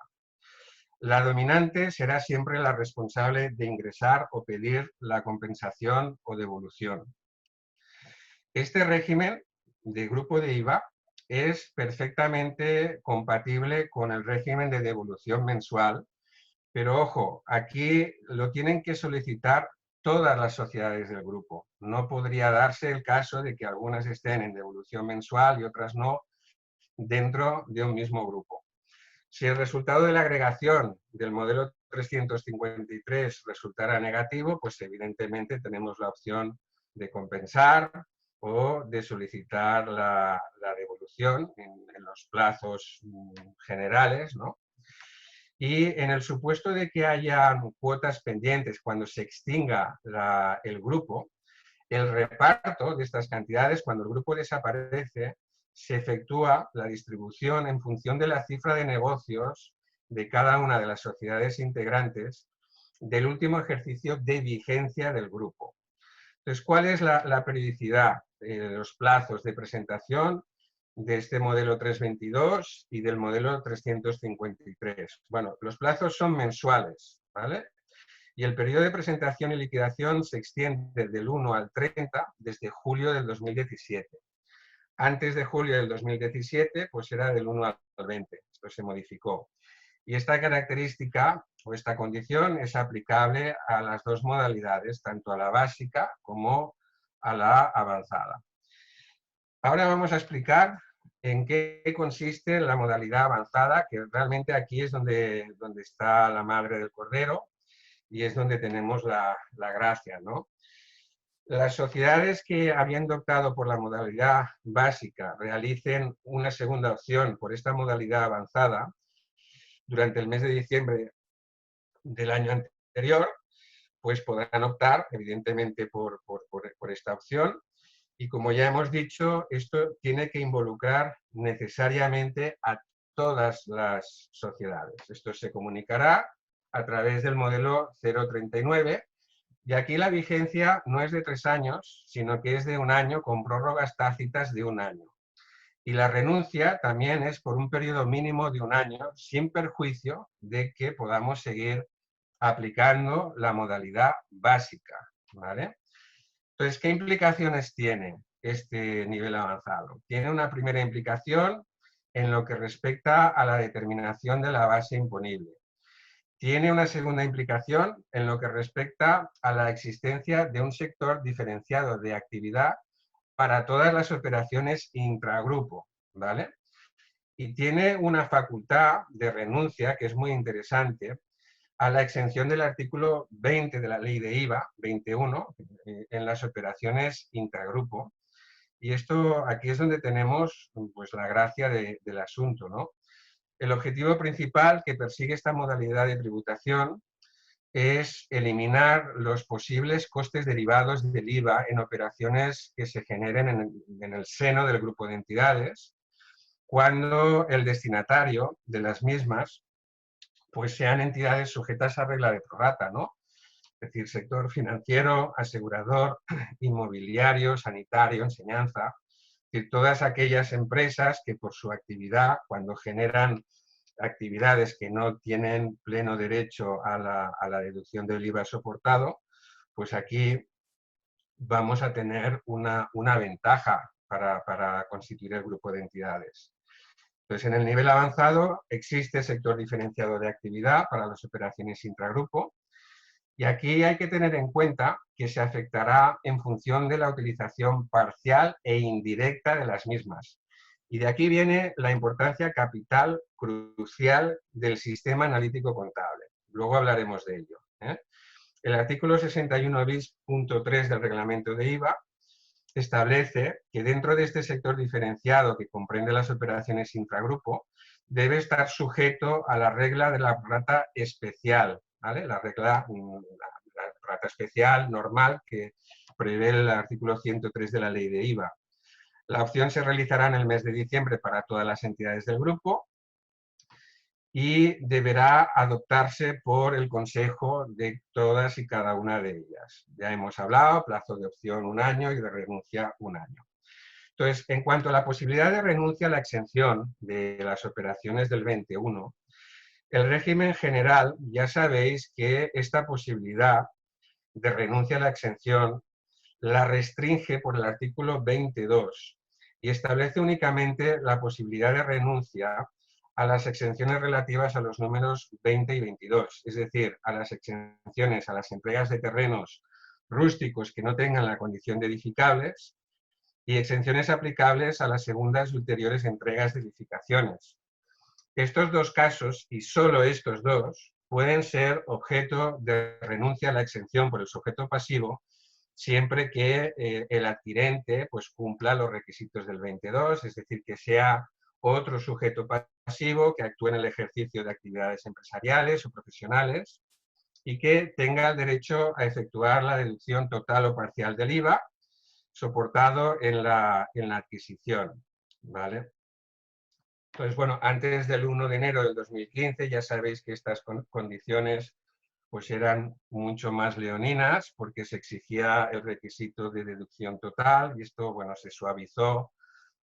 Speaker 1: La dominante será siempre la responsable de ingresar o pedir la compensación o devolución. Este régimen de grupo de IVA es perfectamente compatible con el régimen de devolución mensual, pero ojo, aquí lo tienen que solicitar todas las sociedades del grupo. No podría darse el caso de que algunas estén en devolución mensual y otras no dentro de un mismo grupo. Si el resultado de la agregación del modelo 353 resultara negativo, pues evidentemente tenemos la opción de compensar o de solicitar la devolución en los plazos generales, ¿no? Y en el supuesto de que haya cuotas pendientes cuando se extinga el grupo, el reparto de estas cantidades, cuando el grupo desaparece, se efectúa la distribución en función de la cifra de negocios de cada una de las sociedades integrantes del último ejercicio de vigencia del grupo. Entonces, ¿cuál es la periodicidad de los plazos de presentación de este modelo 322 y del modelo 353? Bueno, los plazos son mensuales, ¿vale? Y el periodo de presentación y liquidación se extiende del 1 al 30 desde julio del 2017. Antes de julio del 2017, pues era del 1 al 20. Esto se modificó. Y esta característica o esta condición es aplicable a las dos modalidades, tanto a la básica como a la avanzada. Ahora vamos a explicar en qué consiste la modalidad avanzada, que realmente aquí es donde está la madre del cordero y es donde tenemos la gracia, ¿no? Las sociedades que, habiendo optado por la modalidad básica, realicen una segunda opción por esta modalidad avanzada durante el mes de diciembre del año anterior, pues podrán optar, evidentemente, por esta opción. Y como ya hemos dicho, esto tiene que involucrar necesariamente a todas las sociedades. Esto se comunicará a través del modelo 039, y aquí la vigencia no es de 3 años, sino que es de 1 año con prórrogas tácitas de 1 año. Y la renuncia también es por un periodo mínimo de 1 año, sin perjuicio de que podamos seguir aplicando la modalidad básica, ¿vale? Entonces, ¿qué implicaciones tiene este nivel avanzado? Tiene una primera implicación en lo que respecta a la determinación de la base imponible. Tiene una segunda implicación en lo que respecta a la existencia de un sector diferenciado de actividad para todas las operaciones intragrupo, ¿vale? Y tiene una facultad de renuncia que es muy interesante a la exención del artículo 20 de la ley de IVA, 21, en las operaciones intragrupo. Y esto aquí es donde tenemos pues, la gracia del asunto, ¿no? El objetivo principal que persigue esta modalidad de tributación es eliminar los posibles costes derivados del IVA en operaciones que se generen en el seno del grupo de entidades, cuando el destinatario de las mismas pues sean entidades sujetas a regla de prorrata, ¿no? Es decir, sector financiero, asegurador, inmobiliario, sanitario, enseñanza, es decir, todas aquellas empresas que por su actividad, cuando generan actividades que no tienen pleno derecho a la deducción del IVA soportado, pues aquí vamos a tener una ventaja para constituir el grupo de entidades. Entonces, en el nivel avanzado existe sector diferenciado de actividad para las operaciones intragrupo, y aquí hay que tener en cuenta que se afectará en función de la utilización parcial e indirecta de las mismas. Y de aquí viene la importancia capital crucial del sistema analítico contable. Luego hablaremos de ello, ¿eh? El artículo 61 bis.3 del reglamento de IVA establece que dentro de este sector diferenciado que comprende las operaciones intragrupo, debe estar sujeto a la regla de la rata especial, ¿vale? La regla, la rata especial normal que prevé el artículo 103 de la ley de IVA. La opción se realizará en el mes de diciembre para todas las entidades del grupo y deberá adoptarse por el Consejo de todas y cada una de ellas. Ya hemos hablado, plazo de opción 1 año y de renuncia 1 año. Entonces, en cuanto a la posibilidad de renuncia a la exención de las operaciones del 21, el régimen general, ya sabéis que esta posibilidad de renuncia a la exención la restringe por el artículo 22 y establece únicamente la posibilidad de renuncia a las exenciones relativas a los números 20 y 22, es decir, a las exenciones a las entregas de terrenos rústicos que no tengan la condición de edificables y exenciones aplicables a las segundas y ulteriores entregas de edificaciones. Estos dos casos, y solo estos dos, pueden ser objeto de renuncia a la exención por el sujeto pasivo siempre que el adquirente pues, cumpla los requisitos del 22, es decir, que sea otro sujeto pasivo que actúe en el ejercicio de actividades empresariales o profesionales y que tenga el derecho a efectuar la deducción total o parcial del IVA soportado en la adquisición, ¿vale? Entonces, bueno, antes del 1 de enero del 2015 ya sabéis que estas condiciones pues eran mucho más leoninas porque se exigía el requisito de deducción total y esto, bueno, se suavizó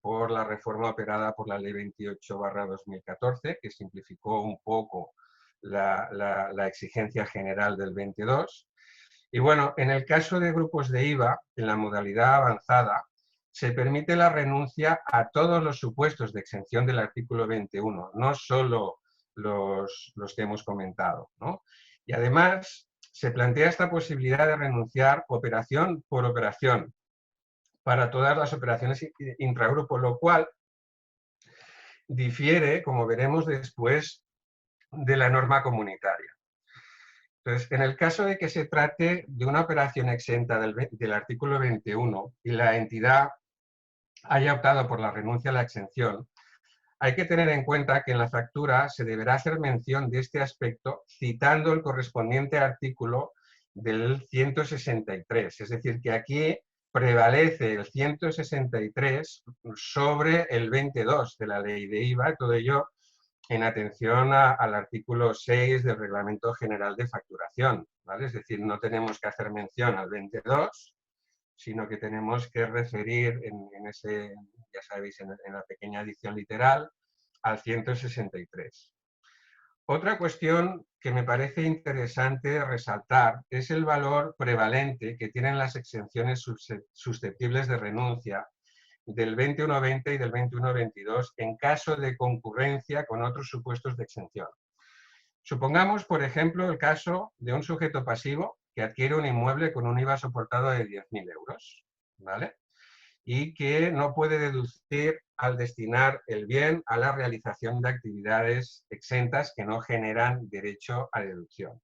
Speaker 1: por la reforma operada por la Ley 28/2014, que simplificó un poco la exigencia general del 22. Y bueno, en el caso de grupos de IVA, en la modalidad avanzada, se permite la renuncia a todos los supuestos de exención del artículo 21, no solo los que hemos comentado, ¿no? Y además se plantea esta posibilidad de renunciar operación por operación para todas las operaciones intragrupo, lo cual difiere, como veremos después, de la norma comunitaria. Entonces, en el caso de que se trate de una operación exenta del artículo 21 y la entidad haya optado por la renuncia a la exención, hay que tener en cuenta que en la factura se deberá hacer mención de este aspecto citando el correspondiente artículo del 163. Es decir, que aquí prevalece el 163 sobre el 22 de la ley de IVA, todo ello en atención al artículo 6 del Reglamento General de Facturación, ¿vale? Es decir, no tenemos que hacer mención al 22, sino que tenemos que referir en ese, ya sabéis, en la pequeña adición literal, al 163. Otra cuestión que me parece interesante resaltar es el valor prevalente que tienen las exenciones susceptibles de renuncia del 2120 y del 2122 en caso de concurrencia con otros supuestos de exención. Supongamos, por ejemplo, el caso de un sujeto pasivo que adquiere un inmueble con un IVA soportado de 10.000 euros, ¿vale? Y que no puede deducir al destinar el bien a la realización de actividades exentas que no generan derecho a deducción.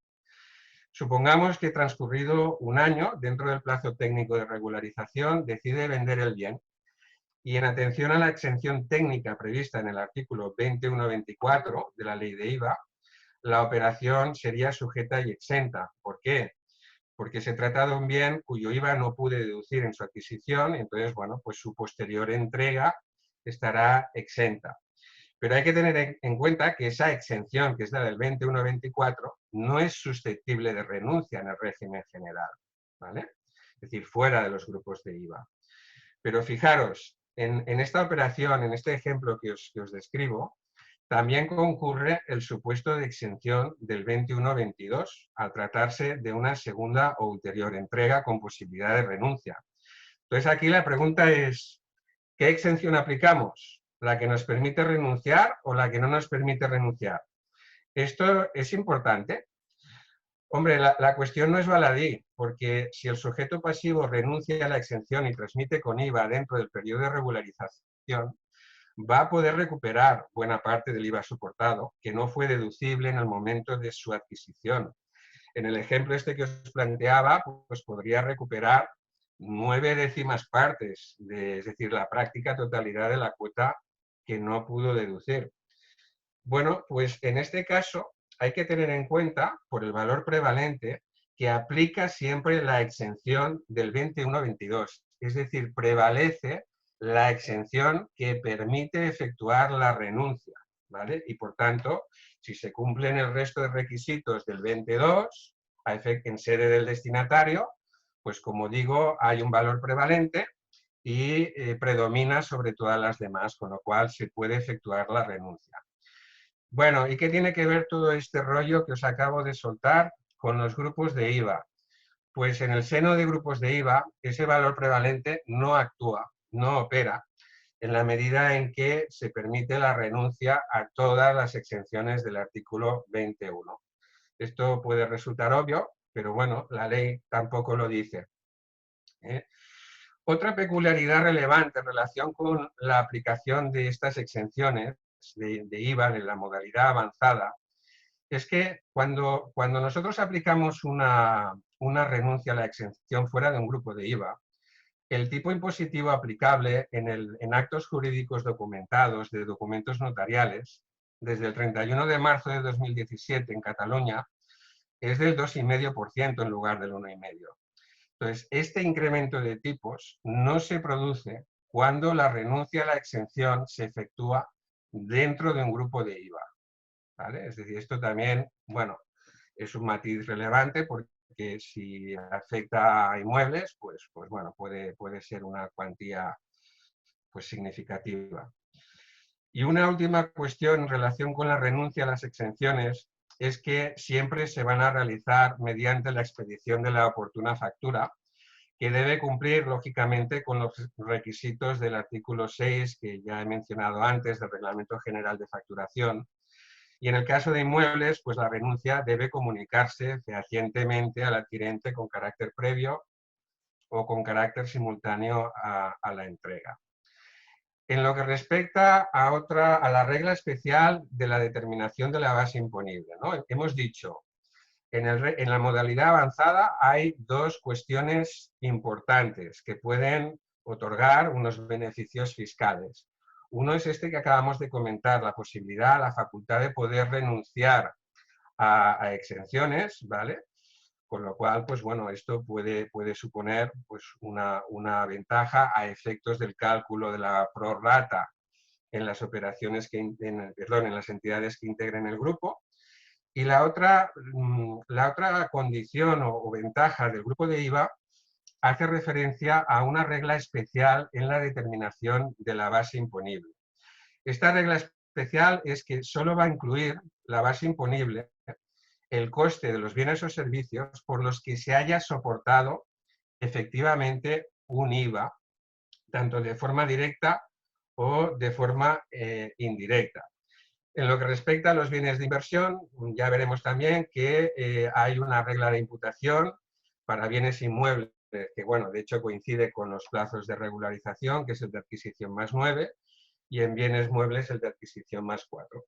Speaker 1: Supongamos que transcurrido un año, dentro del plazo técnico de regularización, decide vender el bien y en atención a la exención técnica prevista en el artículo 2124 de la ley de IVA, la operación sería sujeta y exenta. ¿Por qué? Porque se trata de un bien cuyo IVA no pude deducir en su adquisición, entonces, bueno, pues su posterior entrega estará exenta. Pero hay que tener en cuenta que esa exención, que es la del 2124, no es susceptible de renuncia en el régimen general, ¿vale? Es decir, fuera de los grupos de IVA. Pero fijaros, en esta operación, en este ejemplo que os describo, también concurre el supuesto de exención del 21-22 al tratarse de una segunda o ulterior entrega con posibilidad de renuncia. Entonces aquí la pregunta es, ¿qué exención aplicamos? ¿La que nos permite renunciar o la que no nos permite renunciar? Esto es importante. Hombre, la cuestión no es baladí, porque si el sujeto pasivo renuncia a la exención y transmite con IVA dentro del periodo de regularización, va a poder recuperar buena parte del IVA soportado, que no fue deducible en el momento de su adquisición. En el ejemplo este que os planteaba, pues podría recuperar 9 décimas partes, es decir, la práctica totalidad de la cuota que no pudo deducir. Bueno, pues en este caso hay que tener en cuenta, por el valor prevalente, que aplica siempre la exención del 21-22, es decir, prevalece la exención que permite efectuar la renuncia, ¿vale? Y por tanto, si se cumplen el resto de requisitos del 22, en sede del destinatario, pues como digo, hay un valor prevalente y predomina sobre todas las demás, con lo cual se puede efectuar la renuncia. Bueno, ¿y qué tiene que ver todo este rollo que os acabo de soltar con los grupos de IVA? Pues en el seno de grupos de IVA, ese valor prevalente no actúa, no opera, en la medida en que se permite la renuncia a todas las exenciones del artículo 21. Esto puede resultar obvio, pero bueno, la ley tampoco lo dice, ¿eh? Otra peculiaridad relevante en relación con la aplicación de estas exenciones de IVA en la modalidad avanzada es que cuando nosotros aplicamos una renuncia a la exención fuera de un grupo de IVA, el tipo impositivo aplicable en actos jurídicos documentados de documentos notariales desde el 31 de marzo de 2017 en Cataluña es del 2,5% en lugar del 1,5%. Entonces, este incremento de tipos no se produce cuando la renuncia a la exención se efectúa dentro de un grupo de IVA, ¿vale? Es decir, esto también, bueno, es un matiz relevante porque si afecta a inmuebles, pues bueno, puede ser una cuantía pues, significativa. Y una última cuestión en relación con la renuncia a las exenciones es que siempre se van a realizar mediante la expedición de la oportuna factura, que debe cumplir, lógicamente, con los requisitos del artículo 6, que ya he mencionado antes, del Reglamento General de Facturación. Y en el caso de inmuebles, pues la renuncia debe comunicarse fehacientemente al adquirente con carácter previo o con carácter simultáneo a la entrega. En lo que respecta a la regla especial de la determinación de la base imponible, ¿no? Hemos dicho, en la modalidad avanzada hay dos cuestiones importantes que pueden otorgar unos beneficios fiscales. Uno es este que acabamos de comentar, la posibilidad, la facultad de poder renunciar a exenciones, ¿vale? Con lo cual, pues bueno, esto puede suponer pues, una ventaja a efectos del cálculo de la prorrata en las operaciones en las entidades que integren el grupo. Y la otra condición o ventaja del grupo de IVA hace referencia a una regla especial en la determinación de la base imponible. Esta regla especial es que solo va a incluir la base imponible el coste de los bienes o servicios por los que se haya soportado efectivamente un IVA, tanto de forma directa o de forma indirecta. En lo que respecta a los bienes de inversión, ya veremos también que hay una regla de imputación para bienes inmuebles, que bueno, de hecho coincide con los plazos de regularización, que es el de adquisición más 9, y en bienes muebles el de adquisición más 4.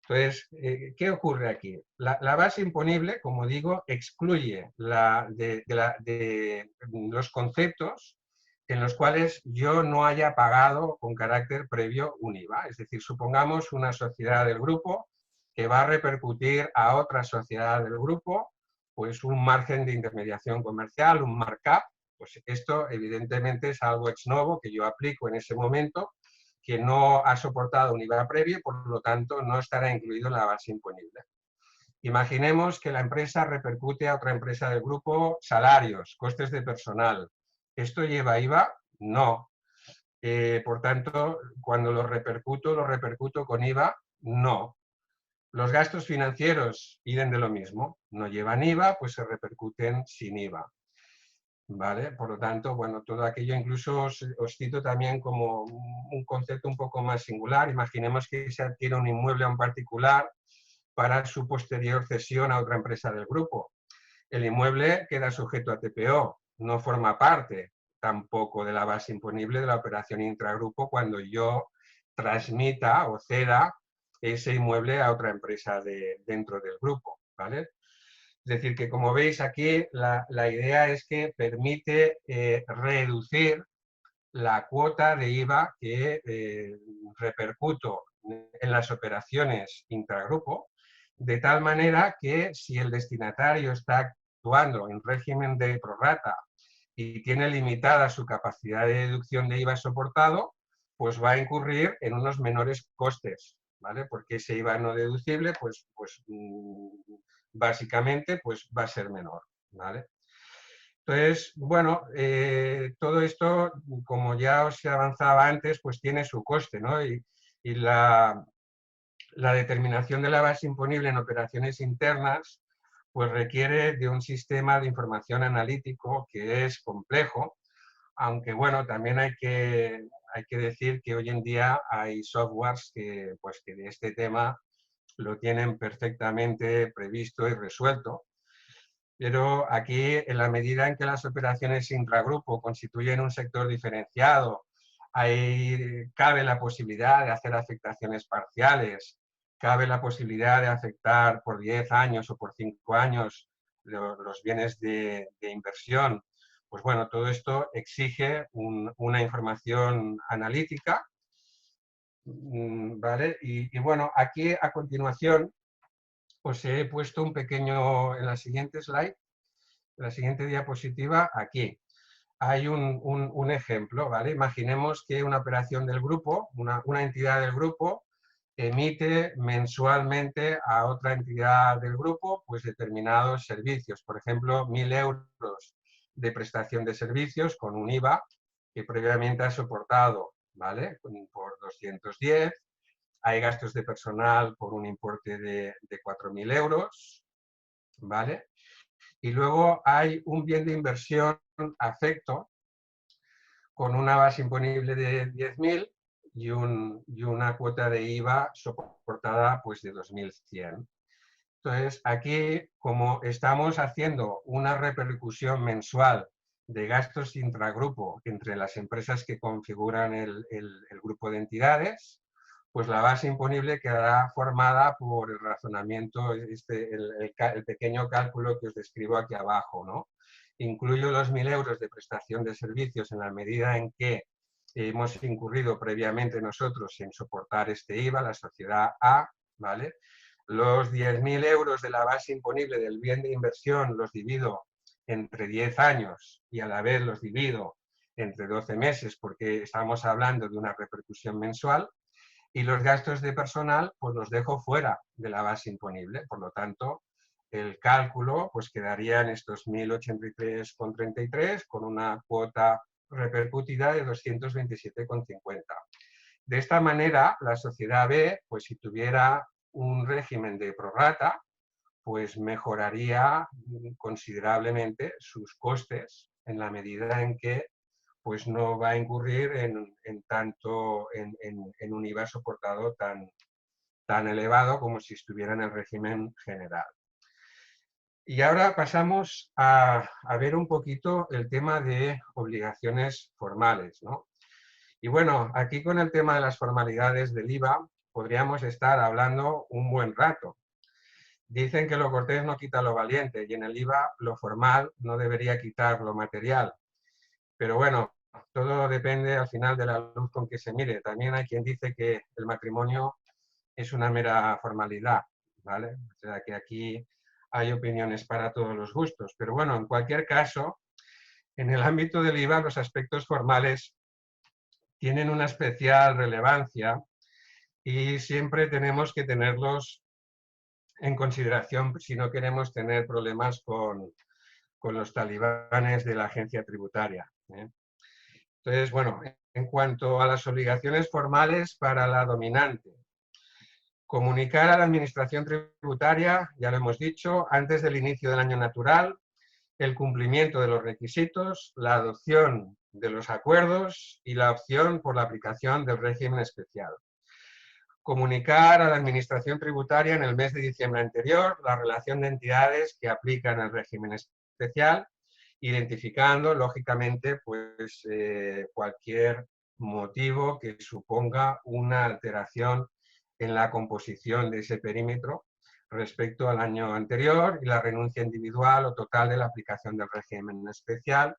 Speaker 1: Entonces, ¿qué ocurre aquí? La base imponible, como digo, excluye de los conceptos en los cuales yo no haya pagado con carácter previo un IVA. Es decir, supongamos una sociedad del grupo que va a repercutir a otra sociedad del grupo pues un margen de intermediación comercial, un markup. Pues esto evidentemente es algo ex novo que yo aplico en ese momento, que no ha soportado un IVA previo y por lo tanto no estará incluido en la base imponible. Imaginemos que la empresa repercute a otra empresa del grupo salarios, costes de personal. ¿Esto lleva IVA? No. Por tanto, cuando lo repercuto con IVA, no. Los gastos financieros piden de lo mismo, no llevan IVA, pues se repercuten sin IVA. ¿Vale? Por lo tanto, bueno, todo aquello incluso os cito también como un concepto un poco más singular. Imaginemos que se adquiere un inmueble a un particular para su posterior cesión a otra empresa del grupo. El inmueble queda sujeto a TPO, no forma parte tampoco de la base imponible de la operación intragrupo cuando yo transmita o ceda ese inmueble a otra empresa dentro del grupo, ¿vale? Es decir, que como veis aquí, la idea es que permite reducir la cuota de IVA que repercuto en las operaciones intragrupo, de tal manera que si el destinatario está actuando en régimen de prorrata y tiene limitada su capacidad de deducción de IVA soportado, pues va a incurrir en unos menores costes, ¿vale? Porque ese IVA no deducible, básicamente, pues va a ser menor, ¿vale? Entonces, bueno, todo esto, como ya os avanzaba antes, pues tiene su coste, ¿no? Y la determinación de la base imponible en operaciones internas, pues requiere de un sistema de información analítico que es complejo, aunque bueno, también hay que decir que hoy en día hay softwares que, pues, que de este tema lo tienen perfectamente previsto y resuelto. Pero aquí, en la medida en que las operaciones intragrupo constituyen un sector diferenciado, cabe la posibilidad de hacer afectaciones parciales, cabe la posibilidad de afectar por 10 años o por 5 años los bienes de inversión. Pues bueno, todo esto exige una información analítica, ¿vale? Y bueno, aquí a continuación os he puesto un pequeño, en la siguiente slide, la siguiente diapositiva, aquí. Hay un ejemplo, ¿vale? Imaginemos que una operación del grupo, una entidad del grupo, emite mensualmente a otra entidad del grupo pues determinados servicios. Por ejemplo, 1.000 euros de prestación de servicios con un IVA que previamente ha soportado, ¿vale? Por 210. Hay gastos de personal por un importe de 4.000 euros, ¿vale? Y luego hay un bien de inversión afecto con una base imponible de 10.000 y una cuota de IVA soportada pues de 2.100. Entonces, aquí, como estamos haciendo una repercusión mensual de gastos intragrupo entre las empresas que configuran el grupo de entidades, pues la base imponible quedará formada por el razonamiento, el pequeño cálculo que os describo aquí abajo, ¿no? Incluyo los 1.000 euros de prestación de servicios en la medida en que hemos incurrido previamente nosotros en soportar este IVA, la sociedad A, ¿vale? Los 10.000 euros de la base imponible del bien de inversión los divido entre 10 años y a la vez los divido entre 12 meses porque estamos hablando de una repercusión mensual, y los gastos de personal pues los dejo fuera de la base imponible. Por lo tanto, el cálculo pues quedaría en estos 1.083,33 con una cuota repercutida de 227,50. De esta manera, la sociedad B, pues si tuviera un régimen de prorrata, pues mejoraría considerablemente sus costes en la medida en que pues no va a incurrir en un IVA soportado tan elevado como si estuviera en el régimen general. Y ahora pasamos a ver un poquito el tema de obligaciones formales, ¿no? Y bueno, aquí con el tema de las formalidades del IVA podríamos estar hablando un buen rato. Dicen que lo cortés no quita lo valiente y en el IVA lo formal no debería quitar lo material. Pero bueno, todo depende al final de la luz con que se mire. También hay quien dice que el matrimonio es una mera formalidad, ¿vale? O sea que aquí hay opiniones para todos los gustos. Pero bueno, en cualquier caso, en el ámbito del IVA los aspectos formales tienen una especial relevancia y siempre tenemos que tenerlos en consideración si no queremos tener problemas con los talibanes de la agencia tributaria, ¿eh? Entonces, bueno, en cuanto a las obligaciones formales para la dominante, comunicar a la Administración Tributaria, ya lo hemos dicho, antes del inicio del año natural, el cumplimiento de los requisitos, la adopción de los acuerdos y la opción por la aplicación del régimen especial. Comunicar a la Administración Tributaria en el mes de diciembre anterior la relación de entidades que aplican el régimen especial, identificando, lógicamente, pues, cualquier motivo que suponga una alteración en la composición de ese perímetro, respecto al año anterior y la renuncia individual o total de la aplicación del régimen especial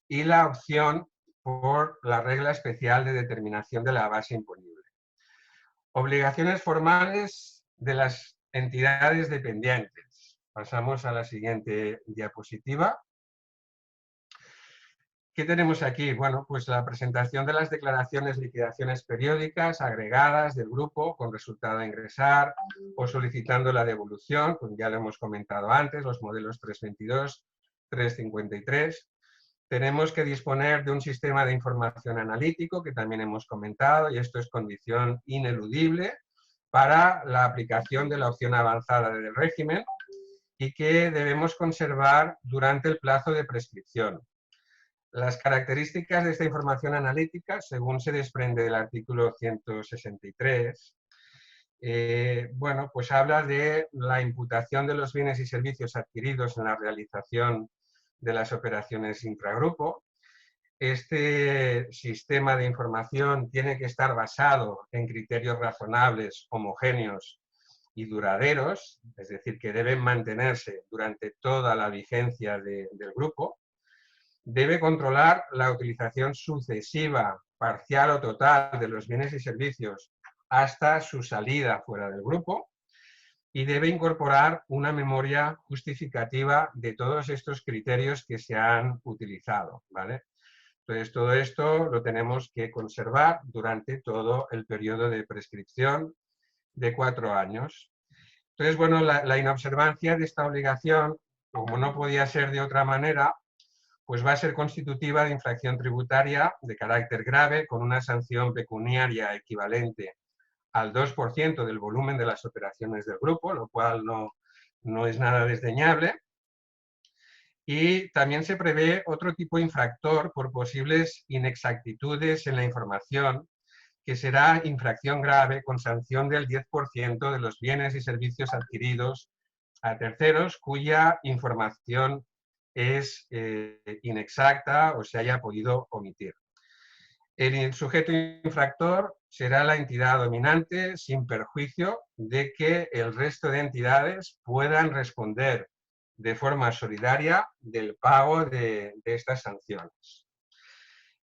Speaker 1: y la opción por la regla especial de determinación de la base imponible. Obligaciones formales de las entidades dependientes. Pasamos a la siguiente diapositiva. ¿Qué tenemos aquí? Bueno, pues la presentación de las declaraciones liquidaciones periódicas agregadas del grupo con resultado a ingresar o solicitando la devolución, pues ya lo hemos comentado antes, los modelos 322, 353. Tenemos que disponer de un sistema de información analítico, que también hemos comentado, y esto es condición ineludible para la aplicación de la opción avanzada del régimen y que debemos conservar durante el plazo de prescripción. Las características de esta información analítica, según se desprende del artículo 163, bueno, pues habla de la imputación de los bienes y servicios adquiridos en la realización de las operaciones intragrupo. Este sistema de información tiene que estar basado en criterios razonables, homogéneos y duraderos, es decir, que deben mantenerse durante toda la vigencia del grupo. Debe controlar la utilización sucesiva, parcial o total de los bienes y servicios hasta su salida fuera del grupo y debe incorporar una memoria justificativa de todos estos criterios que se han utilizado, ¿vale? Entonces, todo esto lo tenemos que conservar durante todo el periodo de prescripción de 4 años. Entonces, bueno, la inobservancia de esta obligación, como no podía ser de otra manera, pues va a ser constitutiva de infracción tributaria de carácter grave con una sanción pecuniaria equivalente al 2% del volumen de las operaciones del grupo, lo cual no es nada desdeñable. Y también se prevé otro tipo de infractor por posibles inexactitudes en la información, que será infracción grave con sanción del 10% de los bienes y servicios adquiridos a terceros cuya información es inexacta o se haya podido omitir. El sujeto infractor será la entidad dominante sin perjuicio de que el resto de entidades puedan responder de forma solidaria del pago de estas sanciones.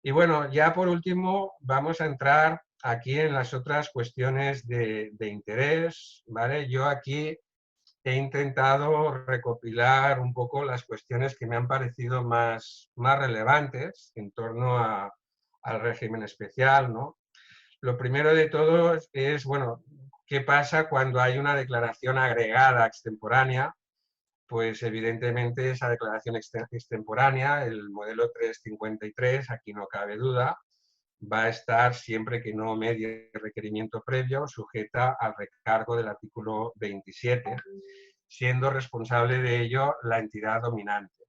Speaker 1: Y bueno, ya por último vamos a entrar aquí en las otras cuestiones de interés, ¿vale? Yo aquí he intentado recopilar un poco las cuestiones que me han parecido más relevantes en torno al régimen especial, ¿no? Lo primero de todo es, bueno, ¿qué pasa cuando hay una declaración agregada extemporánea? Pues evidentemente esa declaración extemporánea, el modelo 353, aquí no cabe duda, va a estar, siempre que no medie requerimiento previo, sujeta al recargo del artículo 27, siendo responsable de ello la entidad dominante.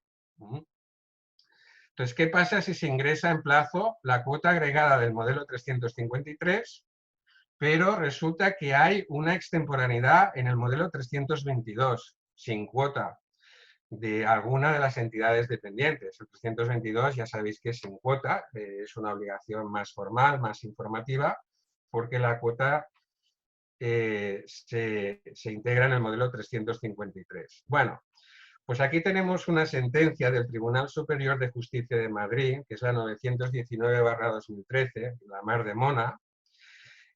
Speaker 1: Entonces, ¿qué pasa si se ingresa en plazo la cuota agregada del modelo 353, pero resulta que hay una extemporaneidad en el modelo 322, sin cuota, de alguna de las entidades dependientes? El 322 ya sabéis que es sin cuota, es una obligación más formal, más informativa, porque la cuota se integra en el modelo 353. Bueno, pues aquí tenemos una sentencia del Tribunal Superior de Justicia de Madrid, que es la 919/2013, la Mar de Mona,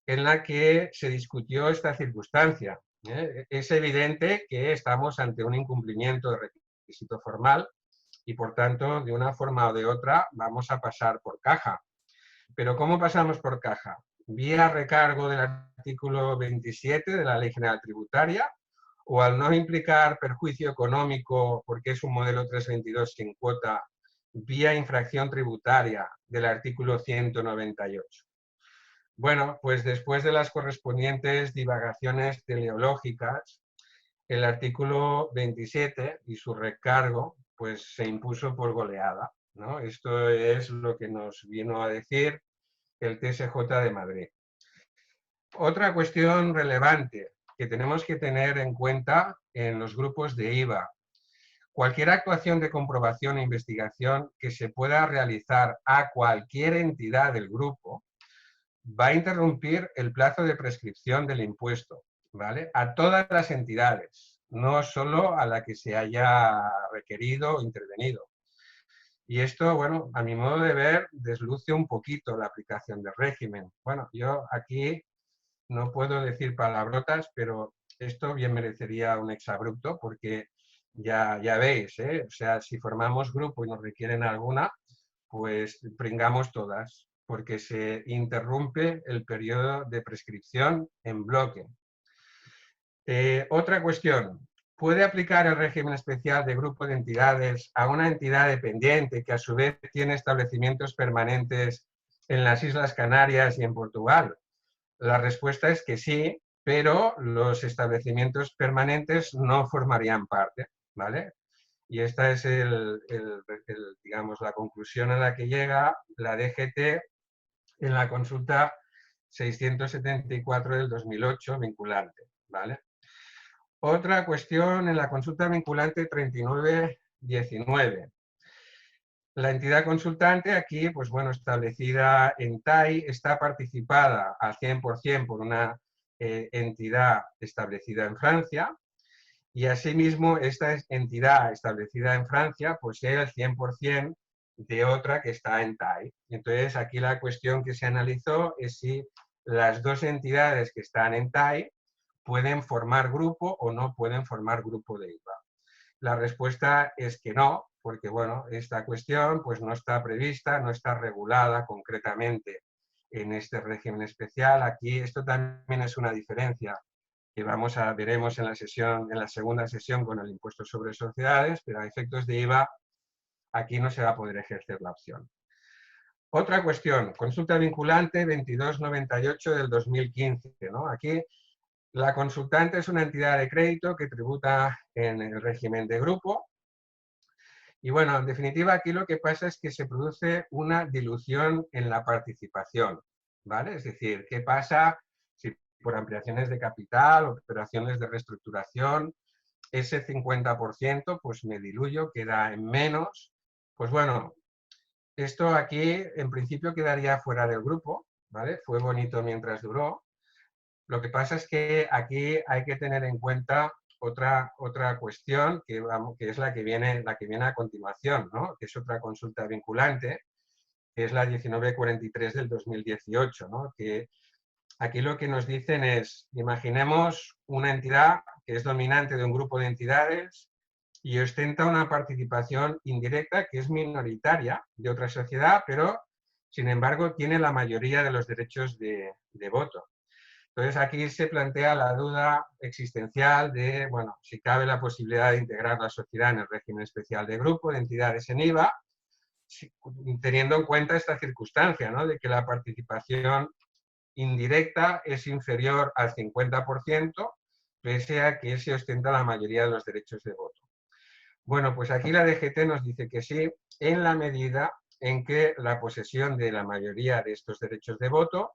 Speaker 1: en la que se discutió esta circunstancia. Es evidente que estamos ante un incumplimiento de requisito formal y, por tanto, de una forma o de otra, vamos a pasar por caja. Pero ¿cómo pasamos por caja? ¿Vía recargo del artículo 27 de la Ley General Tributaria o, al no implicar perjuicio económico porque es un modelo 322 sin cuota, vía infracción tributaria del artículo 198? Bueno, pues después de las correspondientes divagaciones teleológicas, el artículo 27 y su recargo pues se impuso por goleada, ¿no? Esto es lo que nos vino a decir el TSJ de Madrid. Otra cuestión relevante que tenemos que tener en cuenta en los grupos de IVA: cualquier actuación de comprobación e investigación que se pueda realizar a cualquier entidad del grupo va a interrumpir el plazo de prescripción del impuesto, ¿vale? A todas las entidades, no solo a la que se haya requerido o intervenido. Y esto, bueno, a mi modo de ver, desluce un poquito la aplicación del régimen. Bueno, yo aquí no puedo decir palabrotas, pero esto bien merecería un exabrupto porque ya veis, ¿eh? O sea, si formamos grupo y nos requieren alguna, pues pringamos todas, porque se interrumpe el periodo de prescripción en bloque. Otra cuestión. ¿Puede aplicar el régimen especial de grupo de entidades a una entidad dependiente que a su vez tiene establecimientos permanentes en las Islas Canarias y en Portugal? La respuesta es que sí, pero los establecimientos permanentes no formarían parte, ¿vale? Y esta es digamos, la conclusión a la que llega la DGT en la consulta 674 del 2008 vinculante, ¿vale? Otra cuestión en la consulta vinculante 3919. La entidad consultante aquí, pues bueno, establecida en TAI, está participada al 100% por una entidad establecida en Francia y asimismo esta entidad establecida en Francia posee el 100% de otra que está en TAI. Entonces aquí la cuestión que se analizó es si las dos entidades que están en TAI pueden formar grupo o no pueden formar grupo de IVA. La respuesta es que no, porque bueno, esta cuestión pues no está prevista, no está regulada concretamente en este régimen especial. Aquí esto también es una diferencia que veremos en la segunda sesión con el impuesto sobre sociedades, pero a efectos de IVA aquí no se va a poder ejercer la opción. Otra cuestión, consulta vinculante 2298 del 2015, ¿no? Aquí la consultante es una entidad de crédito que tributa en el régimen de grupo. Y bueno, en definitiva, aquí lo que pasa es que se produce una dilución en la participación, ¿vale? Es decir, ¿qué pasa si por ampliaciones de capital, operaciones de reestructuración, ese 50% pues me diluyo, queda en menos? Pues bueno, esto aquí en principio quedaría fuera del grupo, ¿vale? Fue bonito mientras duró. Lo que pasa es que aquí hay que tener en cuenta otra cuestión que es la que viene a continuación, ¿no? Que es otra consulta vinculante, que es la 1943 del 2018, ¿no? Que aquí lo que nos dicen es, imaginemos una entidad que es dominante de un grupo de entidades y ostenta una participación indirecta que es minoritaria de otra sociedad, pero sin embargo tiene la mayoría de los derechos de voto. Entonces aquí se plantea la duda existencial de, bueno, si cabe la posibilidad de integrar la sociedad en el régimen especial de grupo de entidades en IVA, teniendo en cuenta esta circunstancia, ¿no? De que la participación indirecta es inferior al 50%, pese a que se ostenta la mayoría de los derechos de voto. Bueno, pues aquí la DGT nos dice que sí, en la medida en que la posesión de la mayoría de estos derechos de voto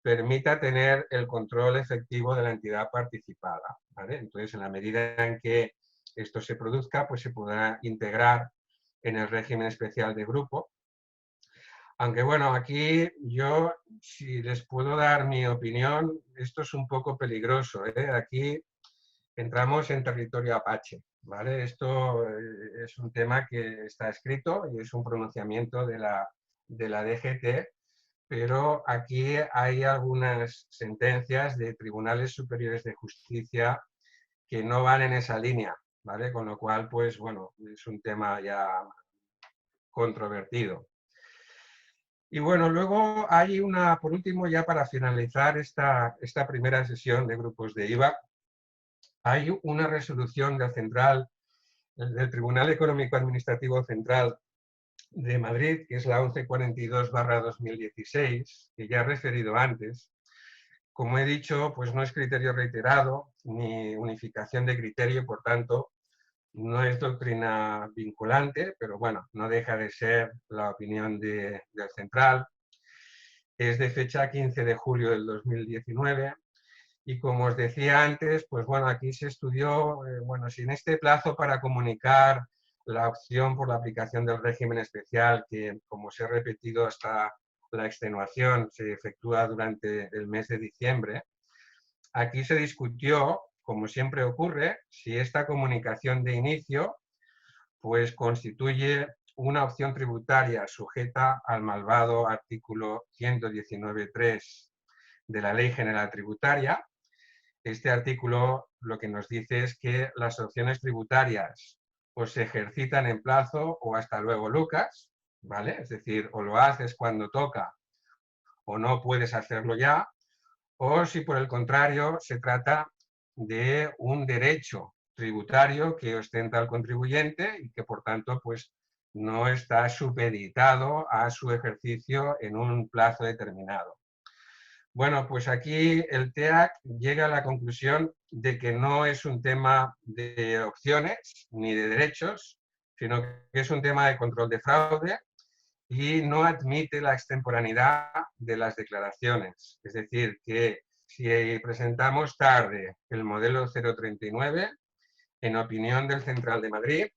Speaker 1: permita tener el control efectivo de la entidad participada, ¿vale? Entonces, en la medida en que esto se produzca, pues se podrá integrar en el régimen especial de grupo. Aunque bueno, aquí yo, si les puedo dar mi opinión, esto es un poco peligroso, ¿eh? Aquí entramos en territorio apache, ¿vale? Esto es un tema que está escrito y es un pronunciamiento de la DGT, pero aquí hay algunas sentencias de tribunales superiores de justicia que no van en esa línea, ¿vale? Con lo cual, pues bueno, es un tema ya controvertido. Y bueno, luego hay por último, ya para finalizar esta primera sesión de grupos de IVA, hay una resolución del Tribunal Económico Administrativo Central de Madrid, que es la 1142/2016, que ya he referido antes. Como he dicho, pues no es criterio reiterado ni unificación de criterio, por tanto, no es doctrina vinculante, pero bueno, no deja de ser la opinión del Central. Es de fecha 15 de julio del 2019 y como os decía antes, pues bueno, aquí se estudió, bueno, si en este plazo para comunicar la opción por la aplicación del régimen especial, que como os he repetido hasta la extenuación se efectúa durante el mes de diciembre, aquí se discutió como siempre ocurre, si esta comunicación de inicio pues constituye una opción tributaria sujeta al malvado artículo 119.3 de la Ley General Tributaria. Este artículo lo que nos dice es que las opciones tributarias pues se ejercitan en plazo o hasta luego, Lucas, ¿vale? Es decir, o lo haces cuando toca o no puedes hacerlo ya, o si por el contrario se trata de un derecho tributario que ostenta el contribuyente y que por tanto pues no está supeditado a su ejercicio en un plazo determinado. Bueno, pues aquí el TEAC llega a la conclusión de que no es un tema de opciones ni de derechos, sino que es un tema de control de fraude y no admite la extemporaneidad de las declaraciones. Es decir, que si presentamos tarde el modelo 039, en opinión del Central de Madrid,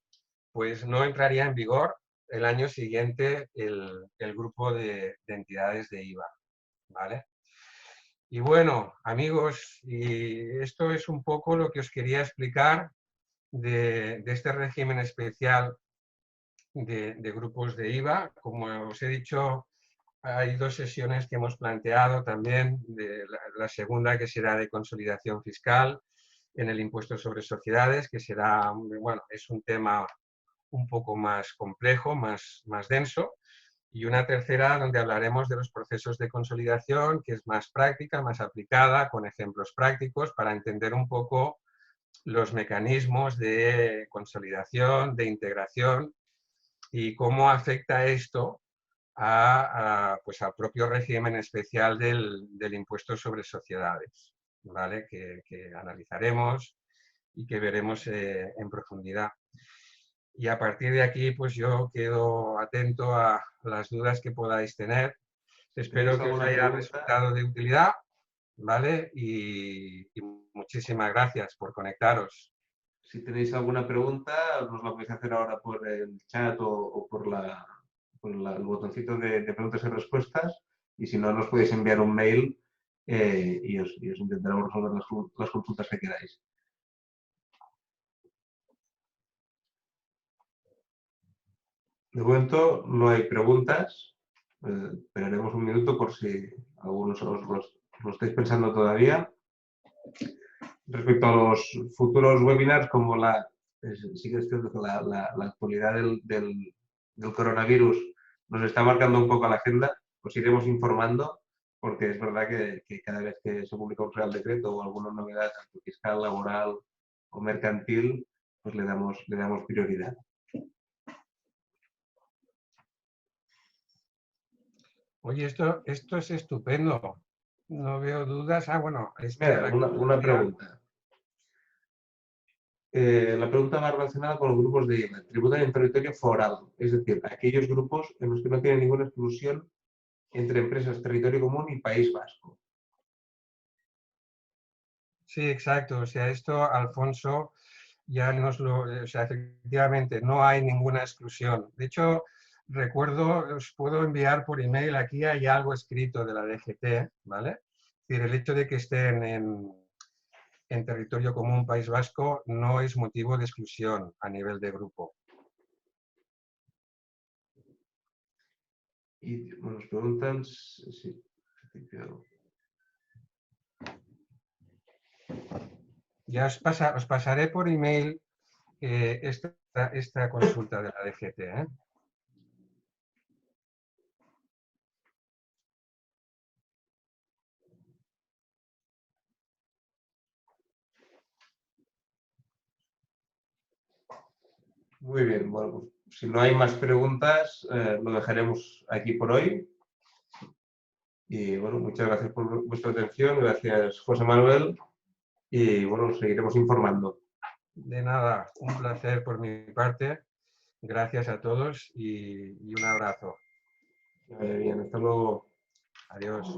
Speaker 1: pues no entraría en vigor el año siguiente el grupo de entidades de IVA, ¿vale? Y bueno, amigos, y esto es un poco lo que os quería explicar de este régimen especial de grupos de IVA. Como os he dicho, hay dos sesiones que hemos planteado también, de la segunda que será de consolidación fiscal en el impuesto sobre sociedades, que será, bueno, es un tema un poco más complejo, más denso, y una tercera donde hablaremos de los procesos de consolidación, que es más práctica, más aplicada, con ejemplos prácticos para entender un poco los mecanismos de consolidación, de integración y cómo afecta esto pues al propio régimen especial del impuesto sobre sociedades, ¿vale? Que analizaremos y que veremos en profundidad. Y a partir de aquí, pues yo quedo atento a las dudas que podáis tener. Espero que os haya resultado de utilidad, ¿vale? Y muchísimas gracias por conectaros.
Speaker 2: Si tenéis alguna pregunta, nos la podéis hacer ahora por el chat o por el botoncito de preguntas y respuestas. Y si no, nos podéis enviar un mail y os intentaremos resolver las consultas que queráis. De momento no hay preguntas. Esperaremos un minuto por si algunos os lo estáis pensando todavía. Respecto a los futuros webinars, como sí que es cierto que la actualidad del coronavirus nos está marcando un poco la agenda, os iremos informando, porque es verdad que cada vez que se publica un real decreto o alguna novedad, tanto fiscal, laboral o mercantil, pues le damos prioridad.
Speaker 1: Oye, esto es estupendo. No veo dudas. Ah, bueno,
Speaker 2: Mira, una pregunta. La pregunta va relacionada con los grupos de IVA. Tributan en territorio foral, es decir, aquellos grupos en los que no tienen ninguna exclusión entre empresas, territorio común y País Vasco.
Speaker 1: Sí, exacto. O sea, esto, Alfonso, ya o sea, efectivamente, no hay ninguna exclusión. De hecho, recuerdo, os puedo enviar por email, aquí hay algo escrito de la DGT, ¿vale? Es decir, el hecho de que estén en territorio común País Vasco no es motivo de exclusión a nivel de grupo.
Speaker 2: Y bueno, nos preguntan si...
Speaker 1: Ya os pasaré por email esta consulta de la DGT, ¿eh?
Speaker 2: Muy bien, bueno, pues, si no hay más preguntas, lo dejaremos aquí por hoy. Y bueno, muchas gracias por vuestra atención, gracias José Manuel, y bueno, nos seguiremos informando.
Speaker 1: De nada, un placer por mi parte. Gracias a todos y un abrazo.
Speaker 2: Bien, hasta luego.
Speaker 1: Adiós.